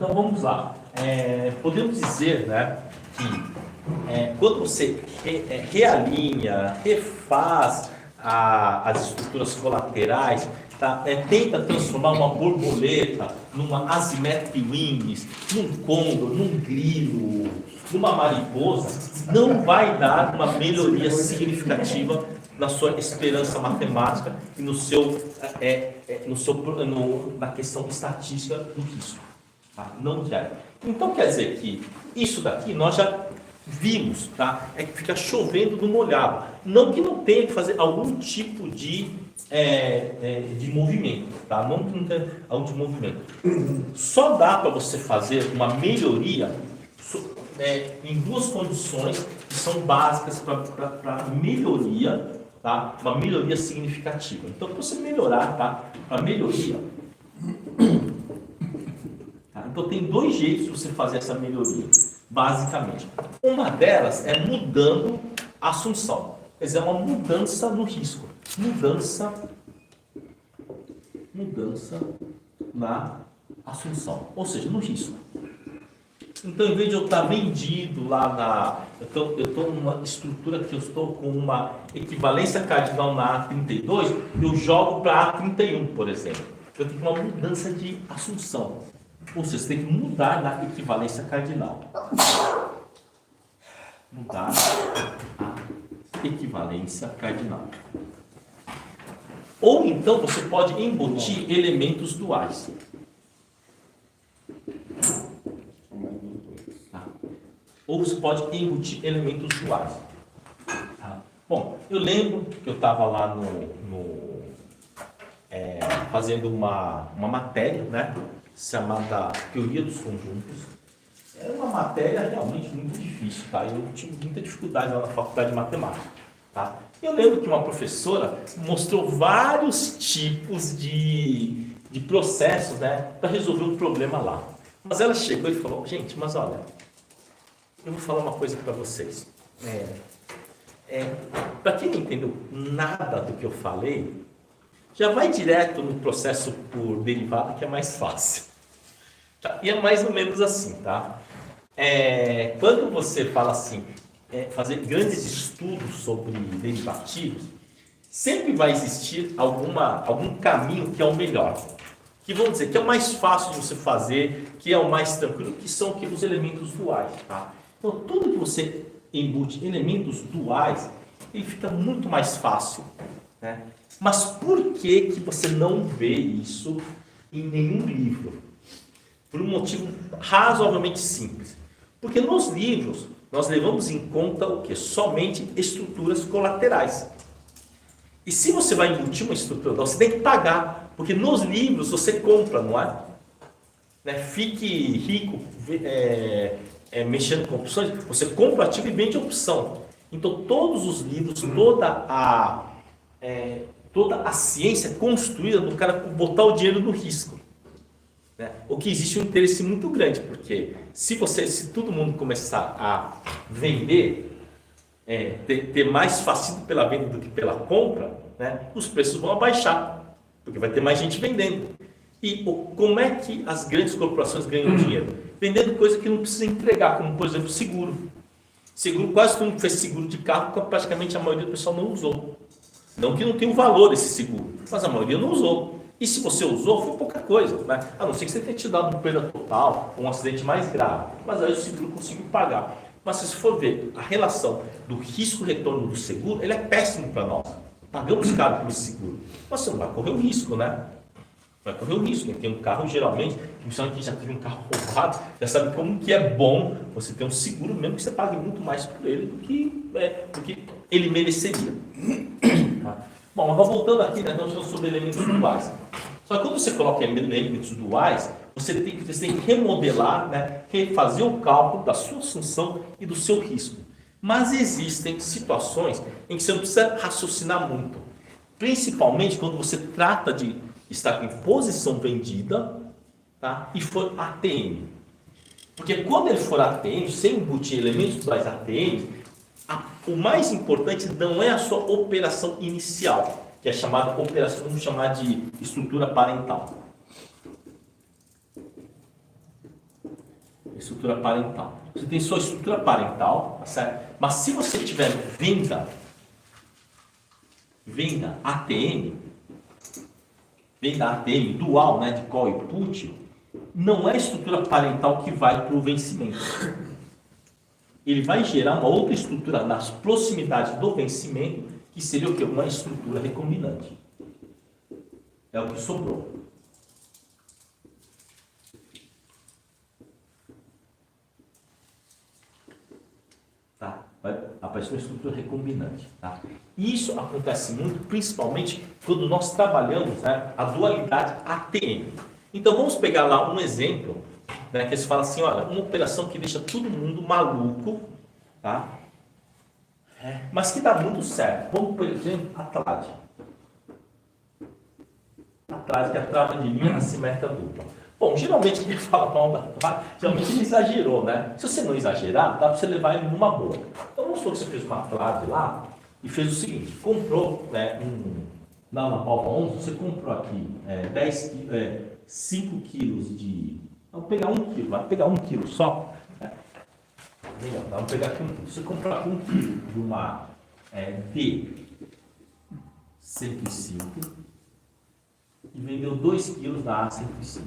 Então vamos lá. Podemos dizer, né, que quando você realinha, refaz as estruturas colaterais, tá? Tenta transformar uma borboleta numa asymmetric wings, num condor, num grilo, numa mariposa, não vai dar uma melhoria significativa na sua esperança matemática e na questão estatística do risco. Tá? Não gera. Então quer dizer que isso daqui nós já vimos, tá? É que fica chovendo no molhado. Não que não tenha que fazer algum tipo de movimento, tá? Não que não tenha algum tipo de movimento. Só dá para você fazer uma melhoria em duas condições que são básicas para melhoria, tá? Uma melhoria significativa. Então, para você melhorar, tá? Para melhoria, tá? Então tem dois jeitos de você fazer essa melhoria, basicamente. Uma delas é mudando a assunção, quer dizer, uma mudança no risco, mudança na assunção, ou seja, no risco. Então, em vez de eu estar vendido lá eu estou numa estrutura que eu estou com uma equivalência cardinal na A32, eu jogo para A31, por exemplo. Eu tenho uma mudança de assunção. Ou seja, você tem que mudar na equivalência cardinal. Mudar a equivalência cardinal. Ou então você pode embutir elementos duais. Ou você pode embutir elementos duais. Tá? Bom, eu lembro que eu estava lá fazendo uma matéria, né, chamada Teoria dos Conjuntos. Era uma matéria realmente muito difícil, tá? Eu tive muita dificuldade lá na faculdade de matemática. Tá? Eu lembro que uma professora mostrou vários tipos de processos, né, para resolver um problema lá. Mas ela chegou e falou, gente, mas olha, eu vou falar uma coisa para vocês. Para quem não entendeu nada do que eu falei, já vai direto no processo por derivada, que é mais fácil. Tá? E é mais ou menos assim, tá? Quando você fala assim, fazer grandes estudos sobre derivativos, sempre vai existir algum caminho que é o melhor. Que vamos dizer que é o mais fácil de você fazer, que é o mais tranquilo, que são os elementos duais, tá? Então, tudo que você embute elementos duais, ele fica muito mais fácil, né? Mas por que você não vê isso em nenhum livro? Por um motivo razoavelmente simples. Porque nos livros, nós levamos em conta o quê? Somente estruturas colaterais. E se você vai embutir uma estrutura, você tem que pagar. Porque nos livros você compra, não é? Né? Fique rico, mexendo com opções, você compra ativo e vende opção. Então, todos os livros, toda a ciência é construída no cara botar o dinheiro no risco. Né? O que existe um interesse muito grande, porque se todo mundo começar a vender, ter mais fascínio pela venda do que pela compra, né, os preços vão abaixar, porque vai ter mais gente vendendo. E como é que as grandes corporações ganham dinheiro? Vendendo coisa que não precisa entregar, como por exemplo seguro. Seguro, quase todo mundo fez seguro de carro, que praticamente a maioria do pessoal não usou. Não que não tenha o valor esse seguro, mas a maioria não usou. E se você usou, foi pouca coisa, né? A não ser que você tenha te dado uma perda total, um acidente mais grave. Mas aí o seguro conseguiu pagar. Mas se você for ver a relação do risco-retorno do seguro, ele é péssimo para nós. Pagamos caro por esse seguro. Mas você não vai correr o risco, né? Vai correr o risco. Quem tem um carro, geralmente, principalmente quem já teve um carro roubado, já sabe como que é bom você ter um seguro, mesmo que você pague muito mais por ele do que ele mereceria. Tá? Bom, mas voltando aqui, né, nós falamos sobre elementos duais. Só que quando você coloca elementos duais, você tem que remodelar, né, refazer o cálculo da sua assunção e do seu risco. Mas existem situações em que você não precisa raciocinar muito. Principalmente quando você trata de estar em posição vendida, tá, e for ATM. Porque quando ele for ATM, sem embutir elementos duais ATM, o mais importante não é a sua operação inicial, que é chamada operação, vamos chamar de estrutura parental. estrutura parental. Você tem sua estrutura parental, tá certo? Mas se você tiver venda ATM dual, né, de call e put, não é a estrutura parental que vai para o vencimento. Ele vai gerar uma outra estrutura nas proximidades do vencimento, que seria o quê? Uma estrutura recombinante. É o que sobrou. Tá? Vai aparecer uma estrutura recombinante. Tá? Isso acontece muito, principalmente quando nós trabalhamos, né, a dualidade ATM. Então vamos pegar lá um exemplo, né, que eles falam assim, olha, uma operação que deixa todo mundo maluco, tá? Mas que dá muito certo. Vamos, por exemplo, Atlade. Atrás, que é a trava de linha assimétrica dupla. Bom, geralmente quem fala palma geralmente ele exagerou, né? Se você não exagerar, dá para você levar ele numa boa. Então vamos supor que você fez uma trave lá e fez o seguinte, comprou, né, lá na palma 11, você comprou aqui 5 quilos de... Vamos pegar 1 quilo, vai pegar 1 quilo só. Né? Vamos pegar aqui 1 quilo. Você comprou aqui 1 quilo de uma D105 e vendeu 2 quilos da A105.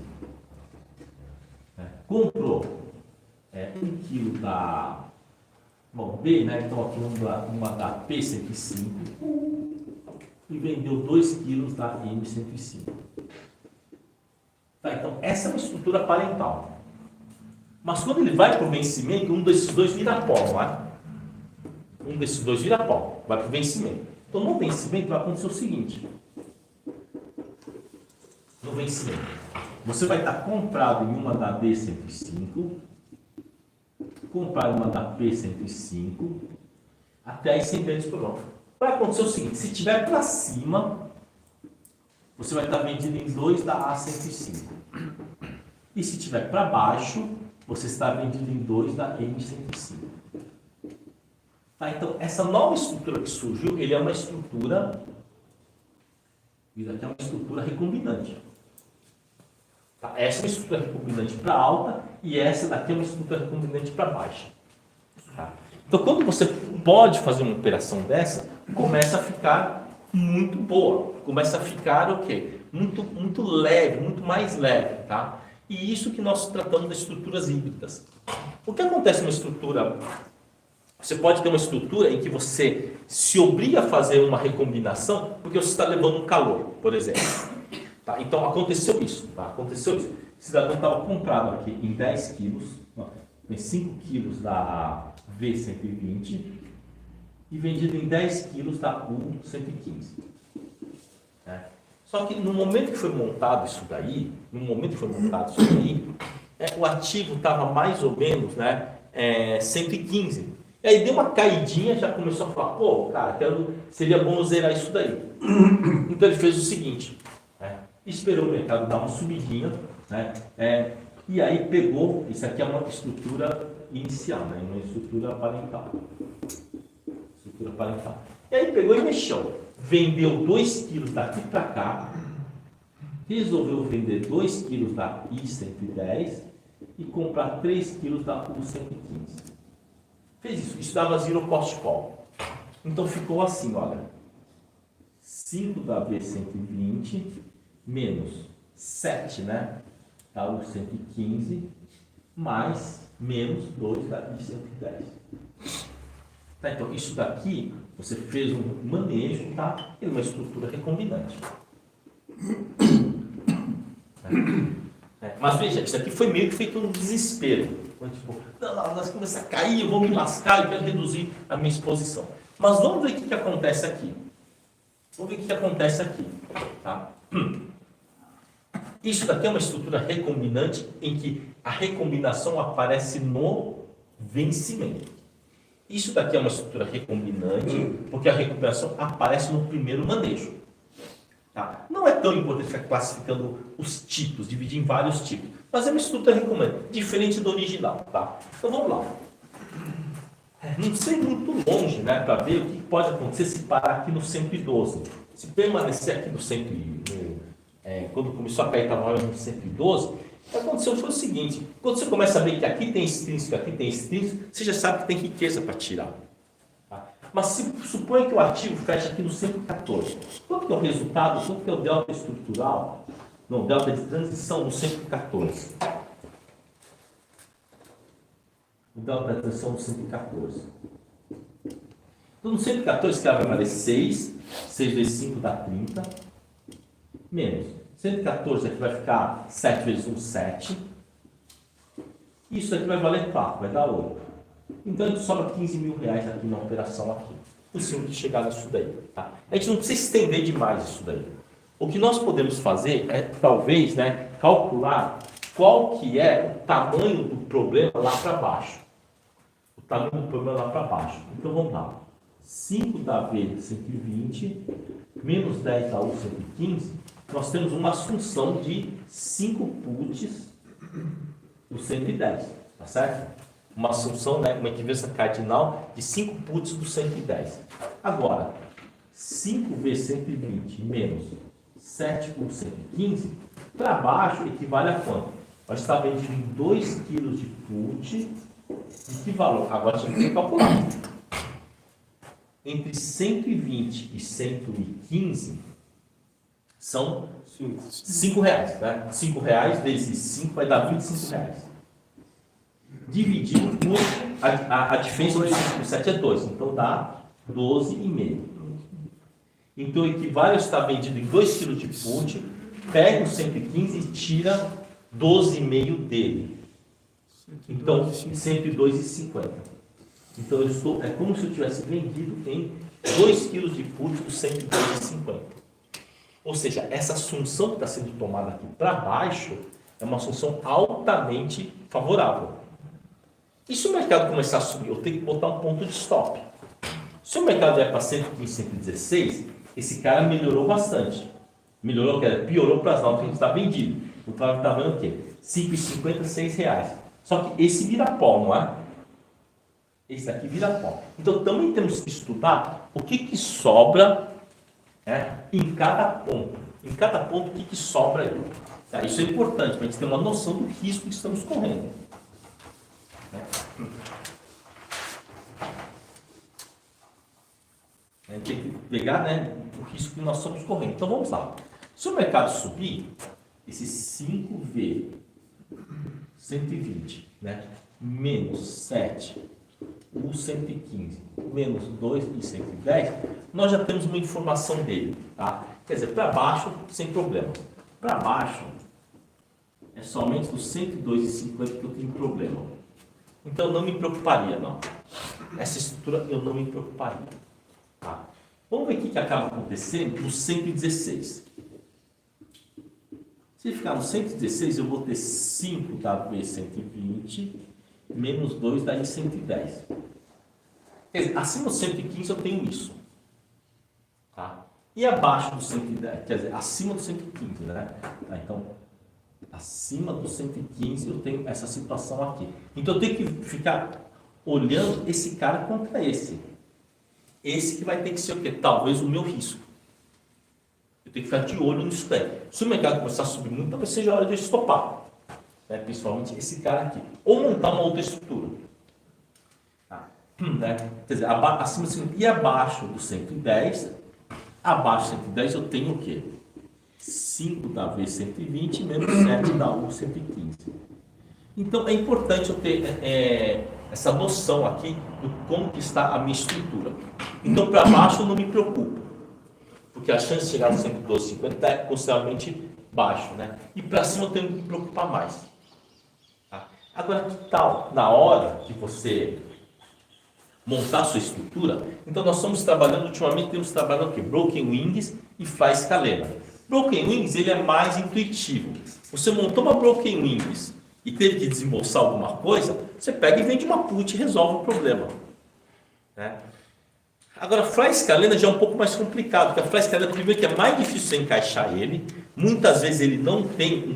Comprou 1 quilo da B, né? Então aqui uma da P105 e vendeu 2 quilos da M105. Tá, então essa é uma estrutura parental. Mas quando ele vai para o vencimento, um desses dois vira pó, não é? Um desses dois vira pó, vai para o vencimento. Então no vencimento vai acontecer o seguinte. No vencimento, você vai estar comprado em uma da D105, comprado em uma da P105, até aí sem grandes problemas. Vai acontecer o seguinte, se tiver para cima, você vai estar vendido em 2 da A105. E se tiver para baixo, você está vendido em 2 da M105. Tá, então, essa nova estrutura que surgiu, ele é uma estrutura, isso aqui é uma estrutura recombinante. Tá? Essa é uma estrutura recombinante para alta e essa daqui é uma estrutura recombinante para baixa. Tá? Então, quando você pode fazer uma operação dessa, começa a ficar muito boa. Começa a ficar o quê? Muito leve, muito mais leve. Tá? E isso que nós tratamos das estruturas híbridas. O que acontece numa estrutura? Você pode ter uma estrutura em que você se obriga a fazer uma recombinação porque você está levando um calor, por exemplo. Tá? Então aconteceu isso. Tá? Aconteceu isso. O cidadão estava comprado aqui em 10 quilos, em 5 quilos da V120 e vendido em 10 quilos da U115. Só que no momento que foi montado isso daí, o ativo estava mais ou menos 115. E aí deu uma caidinha, já começou a falar, pô, cara, seria bom zerar isso daí. Então ele fez o seguinte, esperou o mercado dar uma subidinha, e aí pegou, isso aqui é uma estrutura inicial, uma estrutura parental. E aí pegou e mexeu. Vendeu 2 quilos daqui para cá, resolveu vender 2 quilos da I110 e comprar 3 quilos da U115. Fez isso, isso dava zero cost call. Então ficou assim, olha, 5 da V120 menos 7, da U115 mais menos 2 da I110. Tá, então isso daqui você fez um manejo, tá? É uma estrutura recombinante. Mas veja, isso aqui foi meio que feito no desespero. Tipo, nós começamos a cair, eu vou me lascar, eu quero reduzir a minha exposição. Mas vamos ver o que acontece aqui. Tá? Isso daqui é uma estrutura recombinante em que a recombinação aparece no vencimento. Isso daqui é uma estrutura recombinante porque a recombinação aparece no primeiro manejo. Tá? Não é tão importante ficar classificando os tipos, dividir em vários tipos, mas é uma estrutura recombinante, diferente do original. Tá? Então vamos lá. Não sei muito longe, para ver o que pode acontecer se parar aqui no 112. Se permanecer aqui no 112, quando começou a cair, estava no 112, O que aconteceu foi o seguinte, quando você começa a ver que aqui tem extrínseco, aqui tem extrínseco, você já sabe que tem riqueza para tirar. Tá? Mas suponha que o ativo fecha aqui no 114. Quanto que é o resultado? Quanto que é o delta estrutural? Não, delta de transição no 114. O delta de transição no 114. Então, no 114, esse cara vai valer 6. 6 vezes 5 dá 30. Menos. 114 aqui vai ficar 7 vezes 1, 7. Isso aqui vai valer 4, vai dar 8. Então, a gente sobra 15 mil reais aqui na operação aqui. Possível de chegar nisso daí. Tá? A gente não precisa estender demais isso daí. O que nós podemos fazer é, talvez, né, calcular qual que é o tamanho do problema lá para baixo. O tamanho do problema lá para baixo. Então, vamos lá. 5 da V 120 menos 10 da U 115, nós temos uma assunção de 5 puts do 110, tá certo? Uma assunção, né, uma equivalência cardinal de 5 puts do 110. Agora, 5 vezes 120 menos 7 por 115, para baixo equivale a quanto? Nós está vendido em 2 kg de put, de que valor? Agora a gente tem que calcular. Entre 120 e 115 são 5 reais, né? 5 reais vezes 5 vai dar 25 reais. Dividido por a diferença de 5 por 7 é 2, então dá 12,5. Então equivale a estar vendido em 2 kg de put, pega o 115 e tira 12,5 dele. Então, 102,50. Então, é como se eu tivesse vendido em 2 kg de put por 102,50. Ou seja, essa assunção que está sendo tomada aqui para baixo é uma assunção altamente favorável. E se o mercado começar a subir, eu tenho que botar um ponto de stop. Se o mercado vai para 115, 116, esse cara melhorou bastante. Melhorou, piorou para as notas que está vendido. O cara está vendo o quê? 5,50, 6 reais. Só que esse vira pó, não é? Esse aqui vira pó. Então, também temos que estudar o que sobra, né, em cada ponto. Em cada ponto, o que sobra aí. Tá? Isso é importante, para a gente ter uma noção do risco que estamos correndo. A gente tem que pegar, né, o risco que nós estamos correndo. Então, vamos lá. Se o mercado subir, esse 5V 120, né, menos 7 o 115 menos 2 e 110, nós já temos uma informação dele, tá? Quer dizer, para baixo, sem problema. Para baixo, é somente dos 102,50 que eu tenho problema. Então, eu não me preocuparia, não. Essa estrutura, eu não me preocuparia. Tá? Vamos ver o que acaba acontecendo no 116. Se ficar no 116, eu vou ter 5 da V120 menos 2 da I110. Quer dizer, acima do 115 eu tenho isso. Tá? E abaixo do 110, quer dizer, acima do 115, né? Tá, então, acima do 115 eu tenho essa situação aqui. Então, eu tenho que ficar olhando esse cara contra esse. Esse que vai ter que ser o quê? Talvez o meu risco. Eu tenho que ficar de olho nisso daí. Se o mercado começar a subir muito, talvez seja a hora de eu estopar. Né? Principalmente esse cara aqui. Ou montar uma outra estrutura. Né? Quer dizer, acima e abaixo do 110, abaixo do 110 eu tenho o quê? 5 da V120 menos 7 da U115. Então, é importante eu ter essa noção aqui do como que está a minha estrutura. Então, para baixo eu não me preocupo, porque a chance de chegar no 112,50 é consideravelmente baixo, né? E para cima eu tenho que me preocupar mais. Tá? Agora, que tal na hora de você montar a sua estrutura? Então, nós estamos trabalhando, ultimamente temos trabalhado o quê? Broken Wings e Fly Scalena. Broken Wings, ele é mais intuitivo. Você montou uma Broken Wings e teve que desembolsar alguma coisa, você pega e vende uma put e resolve o problema. Né? Agora, Fly Scalena já é um pouco mais complicado, porque a Fly Scalena, primeiro que é mais difícil você encaixar ele, muitas vezes ele não tem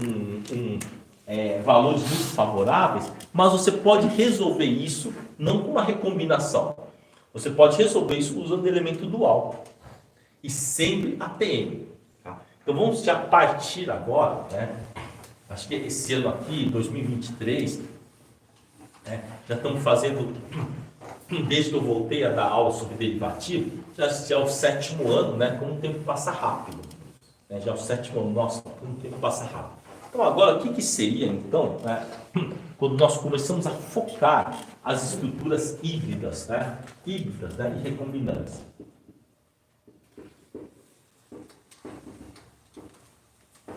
valores muito favoráveis, mas você pode resolver isso não com uma recombinação. Você pode resolver isso usando elemento dual. E sempre ATM. Tá? Então vamos já partir agora, né? acho que esse ano aqui, 2023, né, já estamos fazendo, desde que eu voltei a dar aula sobre derivativo, já é o 7º ano, né, como o tempo passa rápido. Né, já é o 7º ano, nossa, como o tempo passa rápido. Então agora, o que seria então, né, quando nós começamos a focar as estruturas híbridas, né, e recombinantes?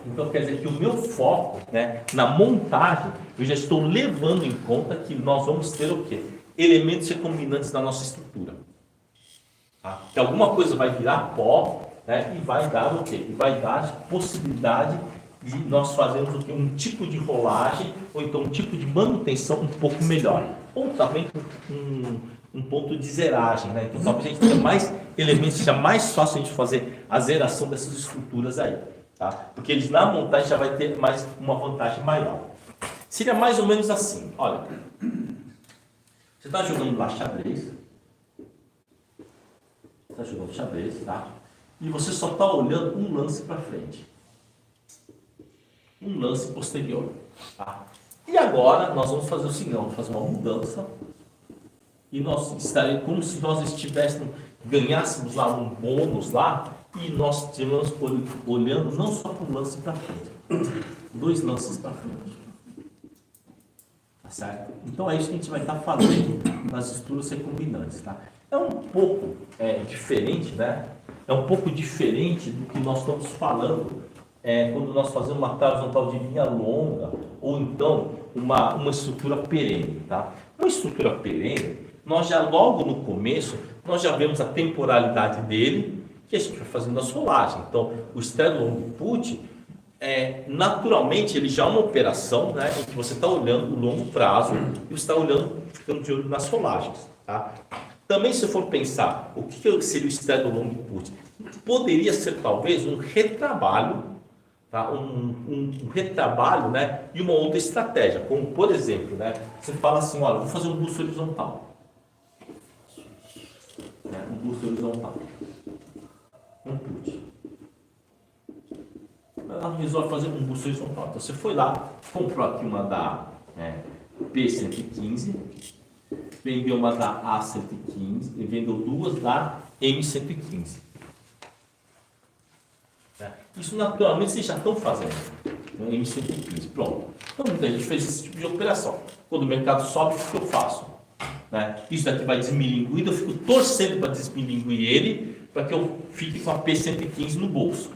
Então quer dizer que o meu foco, né, na montagem, eu já estou levando em conta que nós vamos ter o quê? Elementos recombinantes na nossa estrutura. Tá? Que alguma coisa vai virar pó, né, e vai dar o quê? E vai dar possibilidade de nós fazermos o quê? Um tipo de rolagem, ou então um tipo de manutenção um pouco melhor. Ou também um ponto de zeragem, né? Então talvez a gente tenha mais elementos, seja mais fácil a gente fazer a zeração dessas estruturas aí. Tá? Porque eles na montagem já vai ter mais uma vantagem maior. Seria mais ou menos assim, olha, você está jogando lá xadrez, tá? E você só está olhando um lance para frente, um lance posterior, tá? E agora nós vamos fazer o seguinte, vamos fazer uma mudança e nós estaremos como se nós ganhássemos lá um bônus lá. E nós estivemos olhando não só para um lance para frente, 2 lances para frente. Tá certo? Então é isso que a gente vai estar fazendo nas estruturas recombinantes. Tá? É um pouco diferente, né? É um pouco diferente do que nós estamos falando quando nós fazemos uma horizontal de linha longa ou então uma estrutura perene. Tá? Uma estrutura perene, nós já logo no começo, nós já vemos a temporalidade dele, que a gente vai fazendo as rolagens. Então, o straddle long put, naturalmente, ele já é uma operação, né, em que você está olhando o longo prazo e você está olhando, ficando de olho nas rolagens. Tá? Também, se for pensar, o que seria o straddle long put? Poderia ser, talvez, um retrabalho, tá? um retrabalho, né, e uma outra estratégia, como, por exemplo, né, você fala assim, olha, vou fazer um busto horizontal. Um busto horizontal. Um put. Ela resolve fazer um busto horizontal. Então você foi lá, comprou aqui uma da P115, vendeu uma da A115 e vendeu 2 da M115. Isso naturalmente vocês já estão fazendo. M115, pronto. Então muita gente fez esse tipo de operação. Quando o mercado sobe, o que eu faço? Isso daqui vai desmilinguindo, eu fico torcendo para desmilinguir ele, para que eu fique com a P115 no bolso.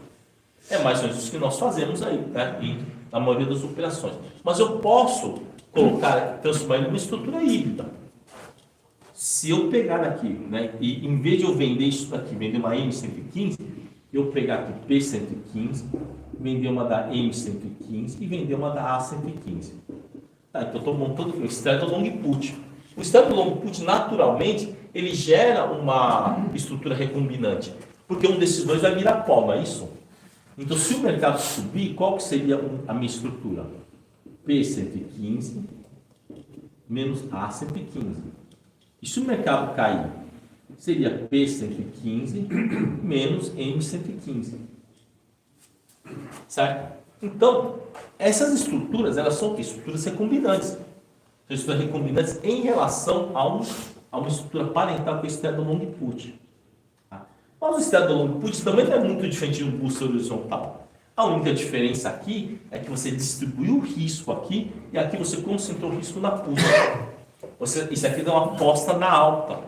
É mais ou menos isso que nós fazemos aí, né? Na maioria das operações. Mas eu posso transformar ele numa estrutura híbrida. Se eu pegar aqui, né, e em vez de eu vender isso daqui, vender uma M115, eu pegar aqui P115, vender uma da M115 e vender uma da A115. Então eu estou montando aqui o straddle long put. O straddle long put, naturalmente, ele gera uma estrutura recombinante, porque um desses dois vai virar pó, não é isso? Então, se o mercado subir, qual que seria a minha estrutura? P115 menos A115. E se o mercado cair, seria P115 menos M115. Certo? Então, essas estruturas, elas são o quê? Estruturas recombinantes. Estruturas recombinantes em relação a uma estrutura parental que é o straddle long put. Mas o straddle long put também não é muito diferente de um busto horizontal. A única diferença aqui é que você distribuiu o risco aqui e aqui você concentrou o risco na put. Isso aqui dá uma aposta na alta.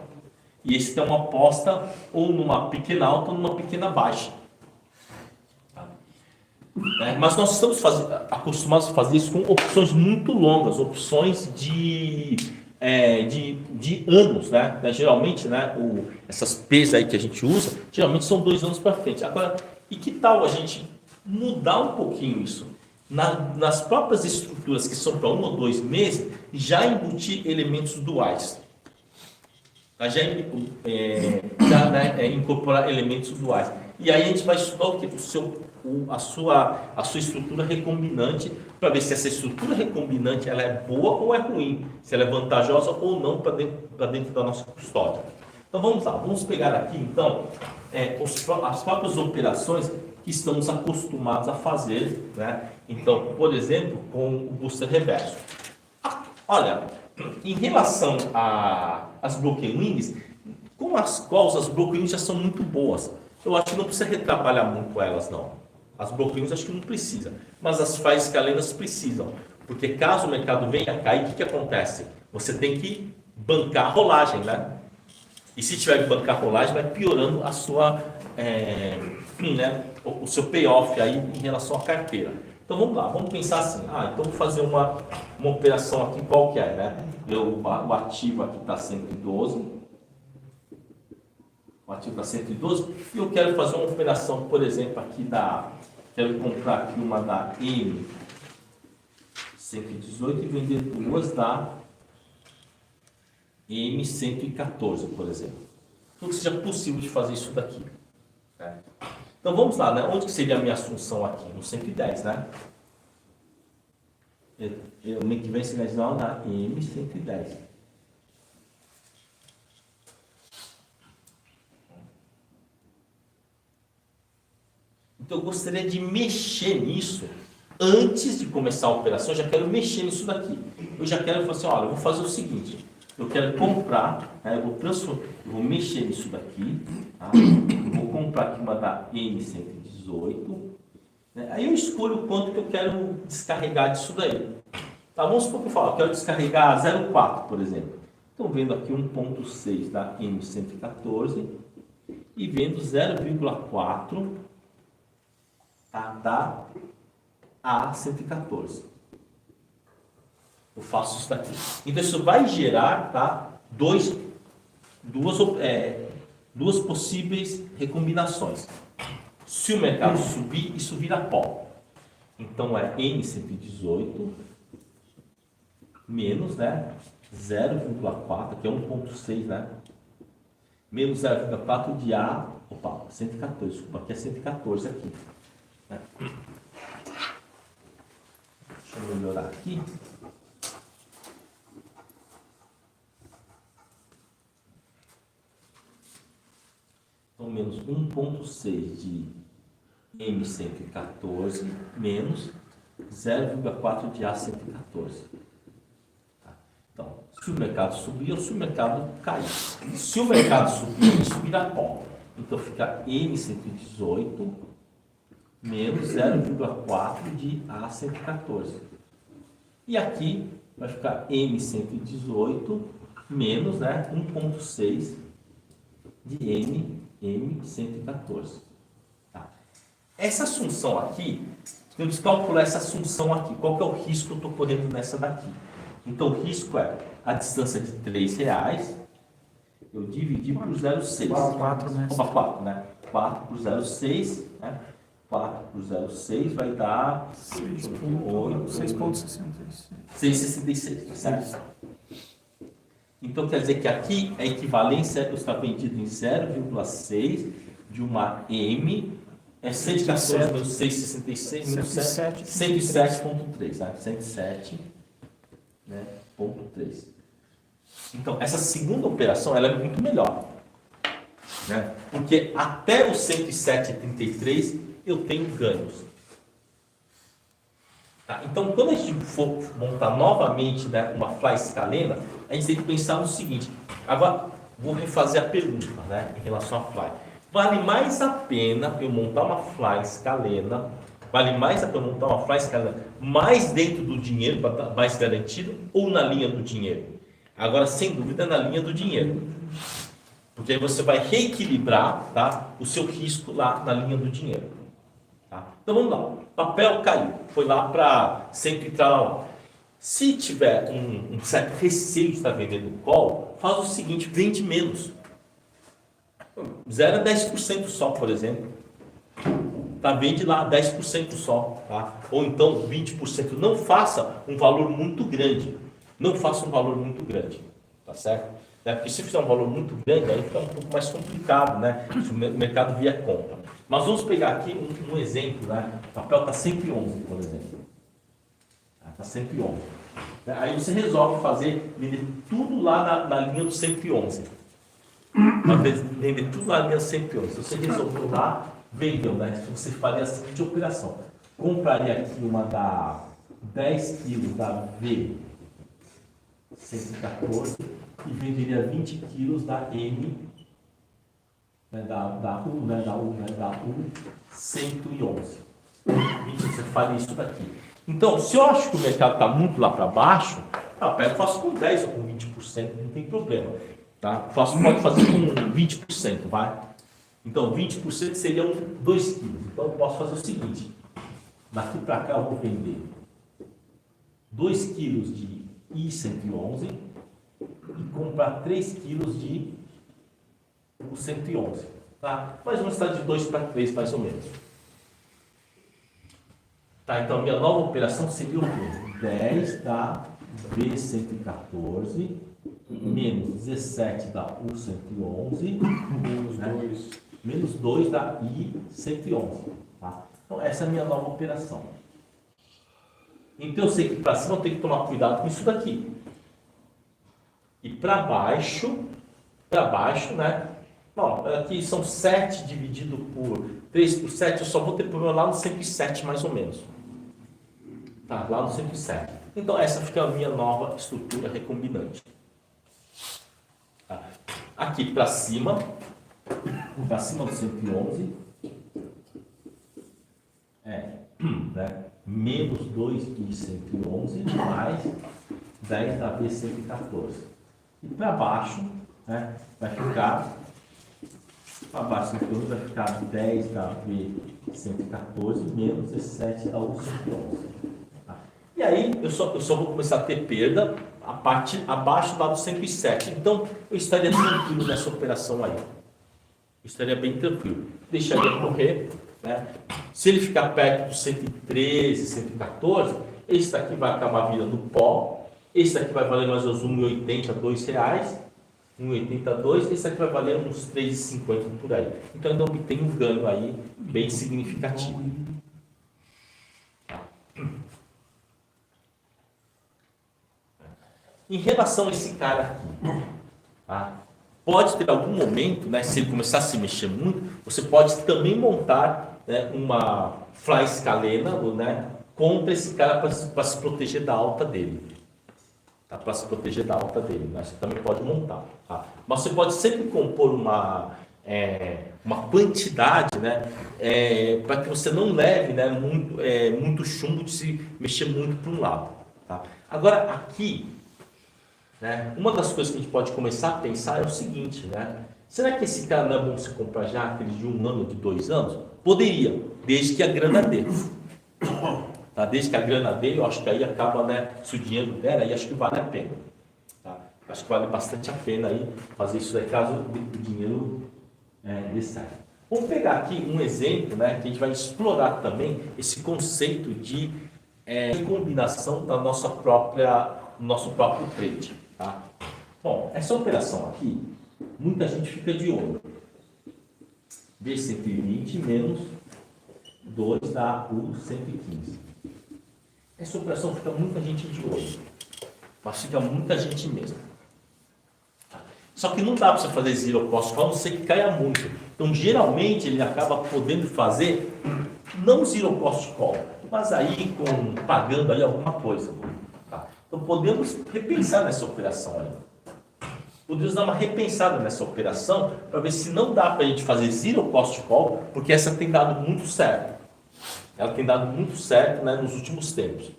E esse tem uma aposta ou numa pequena alta ou numa pequena baixa. Mas nós estamos acostumados a fazer isso com opções muito longas, opções de anos, né? Geralmente, né, essas P's aí que a gente usa, geralmente são 2 anos para frente. Agora, e que tal a gente mudar um pouquinho isso? Nas próprias estruturas que são para 1 ou 2 meses, já embutir elementos duais. Incorporar elementos duais. E aí a gente vai estudar o que? A sua estrutura recombinante, para ver se essa estrutura recombinante ela é boa ou é ruim, se ela é vantajosa ou não para dentro da nossa custódia. Então vamos lá, vamos pegar aqui então as próprias operações que estamos acostumados a fazer, né? Então, por exemplo, com o booster reverso. Olha, em relação às broken wings, com as quais as broken wings já são muito boas, eu acho que não precisa retrabalhar muito elas, não. As broken wings acho que não precisa, mas as flies escalenas precisam, porque caso o mercado venha a cair, o que acontece? Você tem que bancar a rolagem, né? E se tiver que bancar a rolagem, vai piorando a sua, né, o seu payoff aí em relação à carteira. Então vamos lá, vamos pensar assim, então vou fazer uma operação aqui qualquer, né? O ativo aqui está 112, o ativo está 112, e eu quero fazer uma operação, por exemplo, aqui quero comprar aqui uma da M 118 e vender duas da M114, por exemplo. Tudo que seja possível de fazer isso daqui. Né? Então vamos lá, né? Onde que seria a minha assunção aqui? No 110, né? O mês que vem seria na M110. Então eu gostaria de mexer nisso antes de começar a operação. Eu já quero mexer nisso daqui. Eu já quero falar assim, olha, eu vou fazer o seguinte. Eu quero comprar, né, eu vou mexer nisso daqui, tá? Eu vou comprar aqui uma da M118, né? Aí eu escolho o quanto que eu quero descarregar disso daí. Tá, vamos supor que eu falo, eu quero descarregar 0,4, por exemplo. Então, vendo aqui 1,6 da M114 e vendo 0,4 da A114. Eu faço isso daqui. Então, isso vai gerar, tá, duas possíveis recombinações. Se o mercado subir, isso vira pó. Então, é M118 menos, né, 0,4, que é 1,6, né? Menos 0,4 de A... Opa, 114, desculpa, aqui é 114 aqui. Né? Deixa eu melhorar aqui. Então, menos 1,6 de M114 menos 0,4 de A114. Tá? Então, se o mercado subir ou se o mercado cair. Se o mercado subir, isso vira pó. Então, fica M118 menos 0,4 de A114. E aqui vai ficar M118 menos, né, 1,6 de M114. Tá. Essa assunção aqui, temos que calcular essa assunção aqui. Qual que é o risco que eu estou correndo nessa daqui? Então, o risco é a distância de R$3, eu dividi por 0,6. 4, né? Opa, 4, né? 4 por 0,6, né? 4 por 0,6 vai dar 6,66, certo? Então, quer dizer que aqui a equivalência está vendida em 0,6 de uma M, é 114 menos 6,66, menos 107,3, né? 107, né? Ponto 3. Então, essa segunda operação ela é muito melhor, né? Porque até o 107,33 eu tenho ganhos. Tá? Então, quando a gente for montar novamente, né, uma fly escalena, a gente tem que pensar no seguinte. Agora, vou refazer a pergunta, né, em relação à fly. Vale mais a pena eu montar uma fly escalena? Vale mais a pena montar uma fly escalena mais dentro do dinheiro, para estar mais garantido, ou na linha do dinheiro? Agora, sem dúvida, na linha do dinheiro. Porque aí você vai reequilibrar, tá, o seu risco lá na linha do dinheiro. Tá? Então vamos lá. O papel caiu, foi lá para sempre entrar lá. Se tiver um certo receio de estar vendendo call, faz o seguinte: vende menos. 0 a 10% só, por exemplo. Tá, vende lá 10% só. Tá? Ou então 20%. Não faça um valor muito grande. Não faça um valor muito grande. Tá certo? Porque se fizer um valor muito grande, aí fica um pouco mais complicado, né? Se o mercado vier compra. Mas vamos pegar aqui um exemplo, né? O papel está 111, por exemplo. Está 111. Aí você resolve vender tudo lá na linha do 111. Vender tudo lá na linha do 111. Você resolveu lá vendeu, né? Você faria a seguinte operação. Compraria aqui uma da 10 quilos da V114 e venderia 20 quilos da M, né, da U, né, da U111. Você faria isso daqui. Então, se eu acho que o mercado está muito lá para baixo, eu faço com 10 ou com 20%, não tem problema. Tá? Pode fazer com 20%, vai? Então, 20% seriam 2 quilos. Então, eu posso fazer o seguinte. Daqui para cá eu vou vender 2 quilos de I111 e comprar 3 quilos de U111. Tá? Mais ou menos está de 2 para 3, mais ou menos. Tá, então, minha nova operação seria o quê? 10 da B114 menos 17 da U111 menos 2 da I111. Tá? Então, essa é a minha nova operação. Então, eu sei que para cima eu tenho que tomar cuidado com isso daqui. E para baixo, né? Bom, aqui são 7 dividido por 3 por 7, eu só vou ter problema lá no 107 mais ou menos. Tá, lá no 107. Então, essa fica a minha nova estrutura recombinante. Tá. Aqui para cima do 111, né, menos 2 de 111 mais 10 da B114. E para baixo, né, vai ficar, para baixo vai ficar 10 da B114 menos 17 da U111. Tá. E aí eu só vou começar a ter perda a parte abaixo lá do 107. Então eu estaria tranquilo nessa operação aí. Eu estaria bem tranquilo. Deixaria correr. Né? Se ele ficar perto dos 113, 114, esse daqui vai acabar virando pó. Esse daqui vai valer mais ou menos R$1,80, R$2. 1,82, esse aqui vai valer uns 3,50 por aí. Então ainda obtém um ganho aí bem significativo. Em relação a esse cara aqui, tá? Pode ter algum momento, né, se ele começar a se mexer muito, você pode também montar, né, uma fly escalena, né, contra esse cara para se proteger da alta dele. Tá? Para se proteger da alta dele, né? Você também pode montar. Tá? Mas você pode sempre compor uma quantidade, né, para que você não leve, né, muito chumbo de se mexer muito para um lado. Tá? Agora, aqui, né, uma das coisas que a gente pode começar a pensar é o seguinte, né? Será que esse cara não é bom se comprar já aqueles de 1 ano, de 2 anos? Poderia, desde que a grana dele. Tá? Desde que a grana dele, eu acho que aí acaba, né, se o dinheiro der, aí acho que vale a pena. Tá? Acho que vale bastante a pena aí fazer isso aí, caso o dinheiro dê certo. Vamos pegar aqui um exemplo, né, que a gente vai explorar também esse conceito de combinação da nosso próprio trade. Tá? Bom, essa operação aqui, muita gente fica de olho. B120 menos 2 da U115. Essa operação fica muita gente de olho, mas fica muita gente mesmo. Só que não dá para você fazer zero cost call, a não ser que caia muito. Então, geralmente, ele acaba podendo fazer não zero cost call, mas aí pagando ali alguma coisa. Tá? Então, podemos repensar nessa operação aí. Podemos dar uma repensada nessa operação para ver se não dá para a gente fazer zero cost call, porque essa tem dado muito certo. Ela tem dado muito certo, né, nos últimos tempos.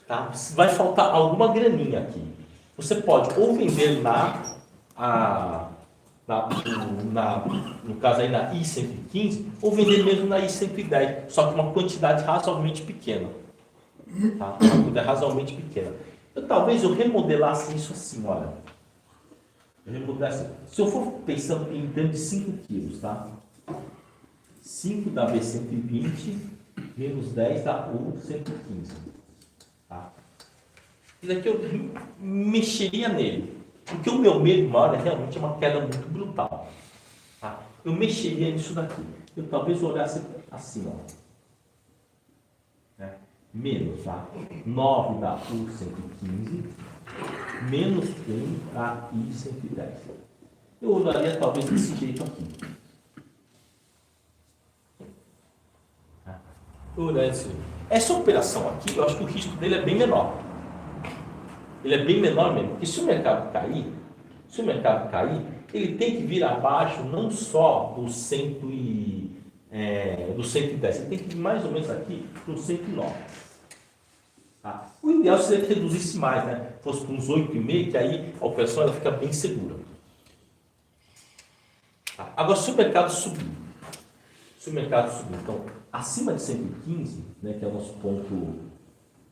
Tá? Vai faltar alguma graninha aqui. Você pode ou vender no caso aí na I115, ou vender mesmo na I110, só que uma quantidade razoavelmente pequena. Tá? Uma quantidade razoavelmente pequena. Talvez eu remodelasse isso assim, olha. Se eu for pensando em termos de 5 quilos, tá? 5 da B120 menos 10 da U115. Tá? Isso aqui eu mexeria nele. Porque o meu medo maior é realmente uma queda muito brutal. Tá? Eu mexeria nisso daqui. Eu talvez olhasse assim, ó. Né? Menos, tá? 9 da U115 menos 1 da I110. Eu olharia talvez desse jeito aqui. Essa operação aqui, eu acho que o risco dele é bem menor. Ele é bem menor mesmo, porque se o mercado cair, ele tem que vir abaixo não só do 110, ele tem que ir mais ou menos aqui para o 109. Tá? O ideal seria que reduzisse mais, né? Fosse para uns 8,5, que aí a operação ela fica bem segura. Tá? Agora, se o mercado subir, então, acima de 115, né, que é o nosso ponto,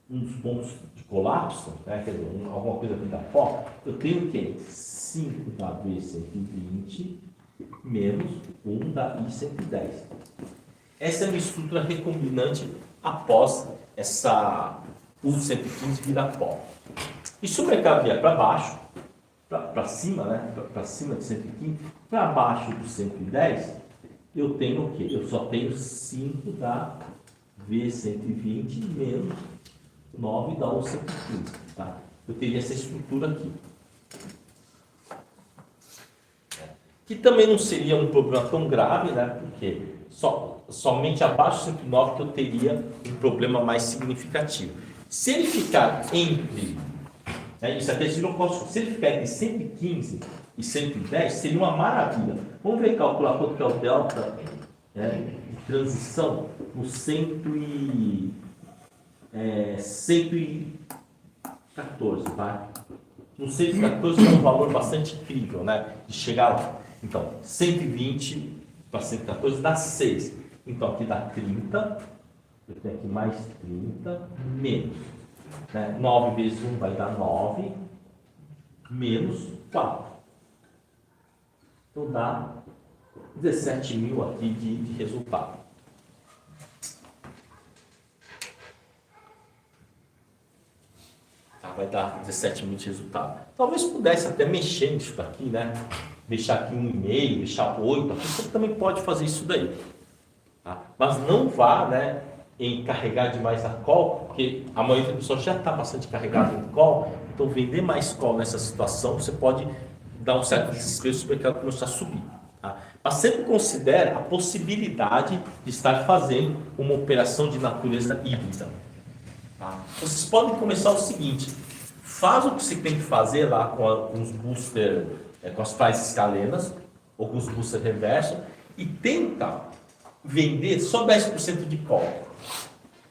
um dos pontos de colapso, né, quer dizer, alguma coisa aqui da FOC, eu tenho o quê? 5 da B120 menos 1 da I110. Essa é a minha estrutura recombinante após o 115 virar pó. E se o mercado vier para baixo, para cima, né, para cima de 115, para baixo do 110, eu tenho o quê? Eu só tenho 5 da V120 menos 9 da U115. Tá? Eu teria essa estrutura aqui. Que também não seria um problema tão grave, né? Porque somente abaixo de 109 que eu teria um problema mais significativo. Se ele ficar entre, né, isso aqui não posso, se ele ficar entre 115 e 110, seria uma maravilha. Vamos ver calcular quanto que é o delta, né, de transição no 114, tá? No 114 é um valor bastante incrível, né, de chegar lá. Então, 120 para 114 dá 6. Então, aqui dá 30. Eu tenho aqui mais 30, menos. Né? 9 vezes 1 vai dar 9, menos 4. Então, dá 17 mil aqui de resultado. Tá, vai dar 17 mil de resultado. Talvez pudesse até mexer nisso aqui, né? Deixar aqui 1,5, deixar 8, você também pode fazer isso daí. Tá? Mas não vá, né, em carregar demais a call, porque a maioria das pessoas já está bastante carregada em call, então vender mais call nessa situação, você pode dar um certo desespero se o mercado começar a subir. Tá? Mas sempre considere a possibilidade de estar fazendo uma operação de natureza híbrida. Tá? Vocês podem começar o seguinte, faz o que você tem que fazer lá com alguns boosters, com as price escalenas, alguns boosters reversos, e tenta vender só 10% de call,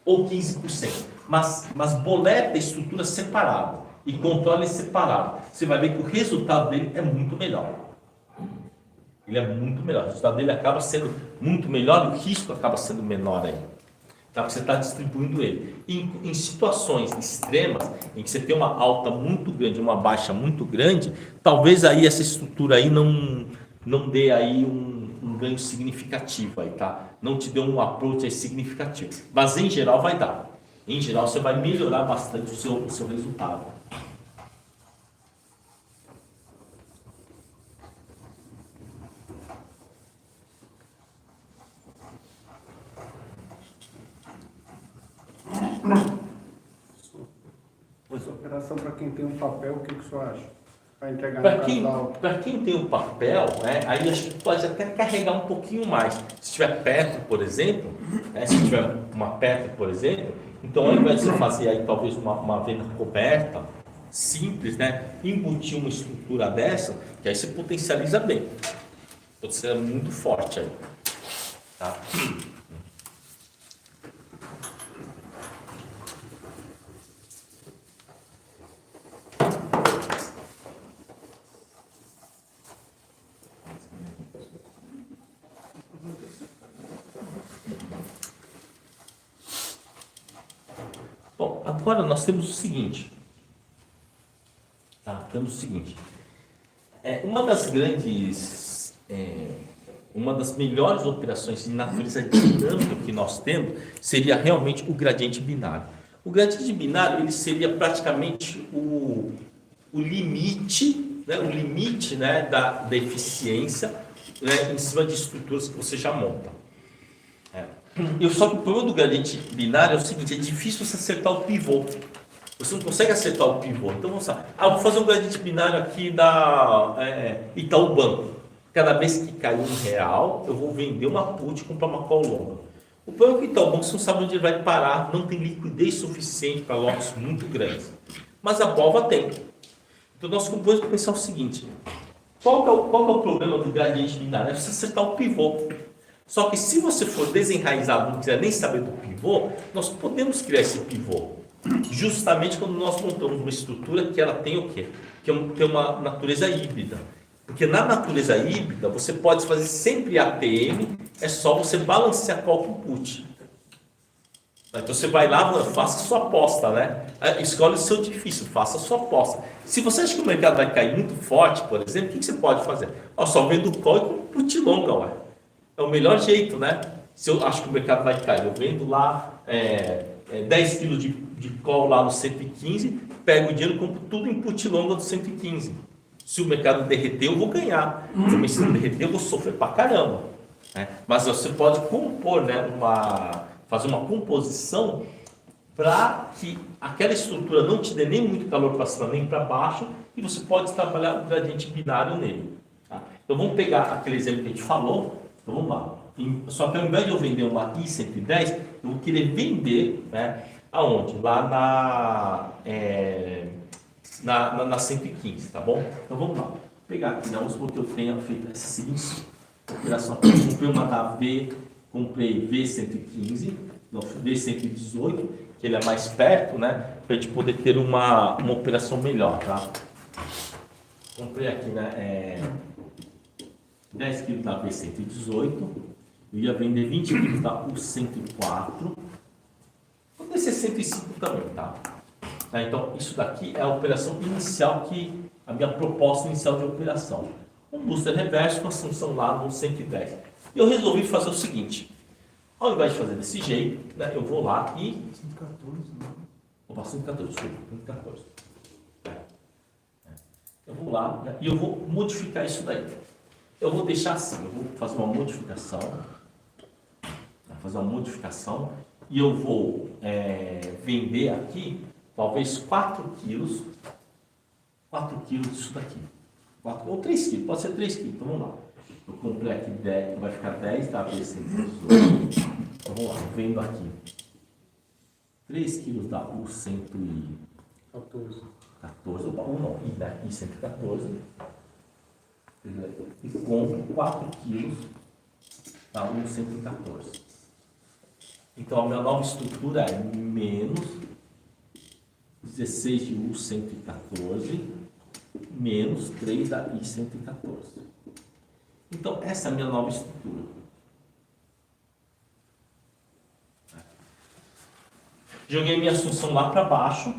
ou 15%, mas boleta a estrutura separada, e controle separado. Você vai ver que o resultado dele é muito melhor. Ele é muito melhor, o resultado dele acaba sendo muito melhor, e o risco acaba sendo menor ainda. Tá? Você está distribuindo ele. Em situações extremas, em que você tem uma alta muito grande, uma baixa muito grande, talvez aí essa estrutura aí não dê aí um ganho significativo aí, tá? Não te dê um approach aí significativo. Mas em geral vai dar. Em geral você vai melhorar bastante o seu resultado. Essa operação para quem tem um papel, o que o senhor acha? Para entregar Para quem tem o papel, né, aí acho que pode até carregar um pouquinho mais. Se tiver perto, por exemplo, né, se tiver uma perto, por exemplo, então ao invés de você fazer aí talvez uma venda coberta, simples, né, embutir uma estrutura dessa, que aí você potencializa bem. Pode ser muito forte aí. Tá? Bom, agora nós temos o seguinte. Uma das melhores operações de natureza dinâmica que nós temos seria realmente o gradiente binário. O gradiente binário ele seria praticamente o limite, né, da eficiência, né, em cima de estruturas que você já monta. Só que o problema do gradiente binário é o seguinte, é difícil você acertar o pivô. Você não consegue acertar o pivô. Então, vamos lá. Vou fazer um gradiente binário aqui da Itaú Banco. Cada vez que cair R$1, eu vou vender uma put e comprar uma call longa. O problema é que então, o banco você não sabe onde ele vai parar, não tem liquidez suficiente para lotes muito grandes. Mas a BOVA tem. Então nós podemos pensar o seguinte, qual que é o problema do gradiente binário? É você acertar o pivô. Só que se você for desenraizado, não quiser nem saber do pivô, nós podemos criar esse pivô. Justamente quando nós montamos uma estrutura que ela tem o quê? Tem uma natureza híbrida. Porque na natureza híbrida, você pode fazer sempre ATM, é só você balancear call com put. Então você vai lá, faça sua aposta, né? Escolhe o seu difícil, faça a sua aposta. Se você acha que o mercado vai cair muito forte, por exemplo, o que você pode fazer? Só vendo call e com put longa, ué. É o melhor jeito, né? Se eu acho que o mercado vai cair, eu vendo lá 10 kg de call lá no 115, pego o dinheiro e compro tudo em put longa do 115. Se o mercado derreter, eu vou ganhar. Também se não derreter, eu vou sofrer pra caramba. Né? Mas você pode compor, né, fazer uma composição para que aquela estrutura não te dê nem muito calor para cima nem para baixo e você pode trabalhar o gradiente binário nele. Tá? Então vamos pegar aquele exemplo que a gente falou. Então vamos lá. Só que ao invés de eu vender uma I-110, eu vou querer vender, né, aonde? Lá na 115, tá bom? Então vamos lá. Vou pegar aqui, vamos supor que eu tenha feito essa seguinte operação. Eu comprei uma da V, comprei V115, não, V118, que ele é mais perto, né? Para a gente poder ter uma operação melhor, tá? Comprei aqui, né? 10 kg da V118, eu ia vender 20 kg da U104, pode ser 105 também, tá? Então, isso daqui é a operação inicial, a minha proposta inicial de operação. Um booster reverso com a assunção lá no 110. E eu resolvi fazer o seguinte, ao invés de fazer desse jeito, né, eu vou lá e... 114, não? Opa, 114, desculpa, 114. Eu vou lá, né, e eu vou modificar isso daí. Eu vou deixar assim, eu vou fazer uma modificação, e eu vou vender aqui, talvez 4 quilos disso daqui. 4, ou 3 quilos, pode ser 3 quilos, então vamos lá. Eu comprei aqui 10, vai ficar 10 da V118. Então vamos lá, eu vendo aqui 3 quilos da U114, opa, não, I114. E compro 4 quilos da U114. Então a minha nova estrutura é menos 16 de U114 menos 3 da I114. Então essa é a minha nova estrutura. Joguei minha assunção lá para baixo.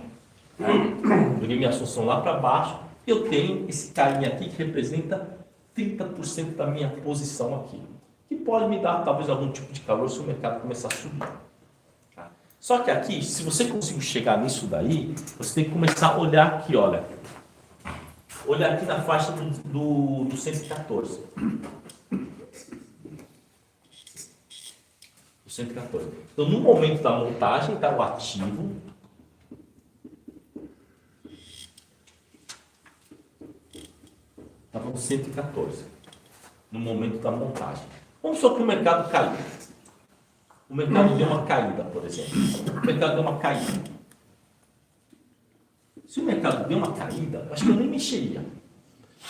Eu tenho esse carinha aqui que representa 30% da minha posição aqui, que pode me dar talvez algum tipo de calor se o mercado começar a subir. Tá? Só que aqui, se você conseguir chegar nisso daí, você tem que começar a olhar aqui, olha aqui na faixa do 114. O 114. Então, no momento da montagem, está o ativo. Estava no 114, no momento da montagem. Vamos supor que o mercado caiu. O mercado deu uma caída, por exemplo. O mercado deu uma caída. Se o mercado deu uma caída, acho que eu nem mexeria.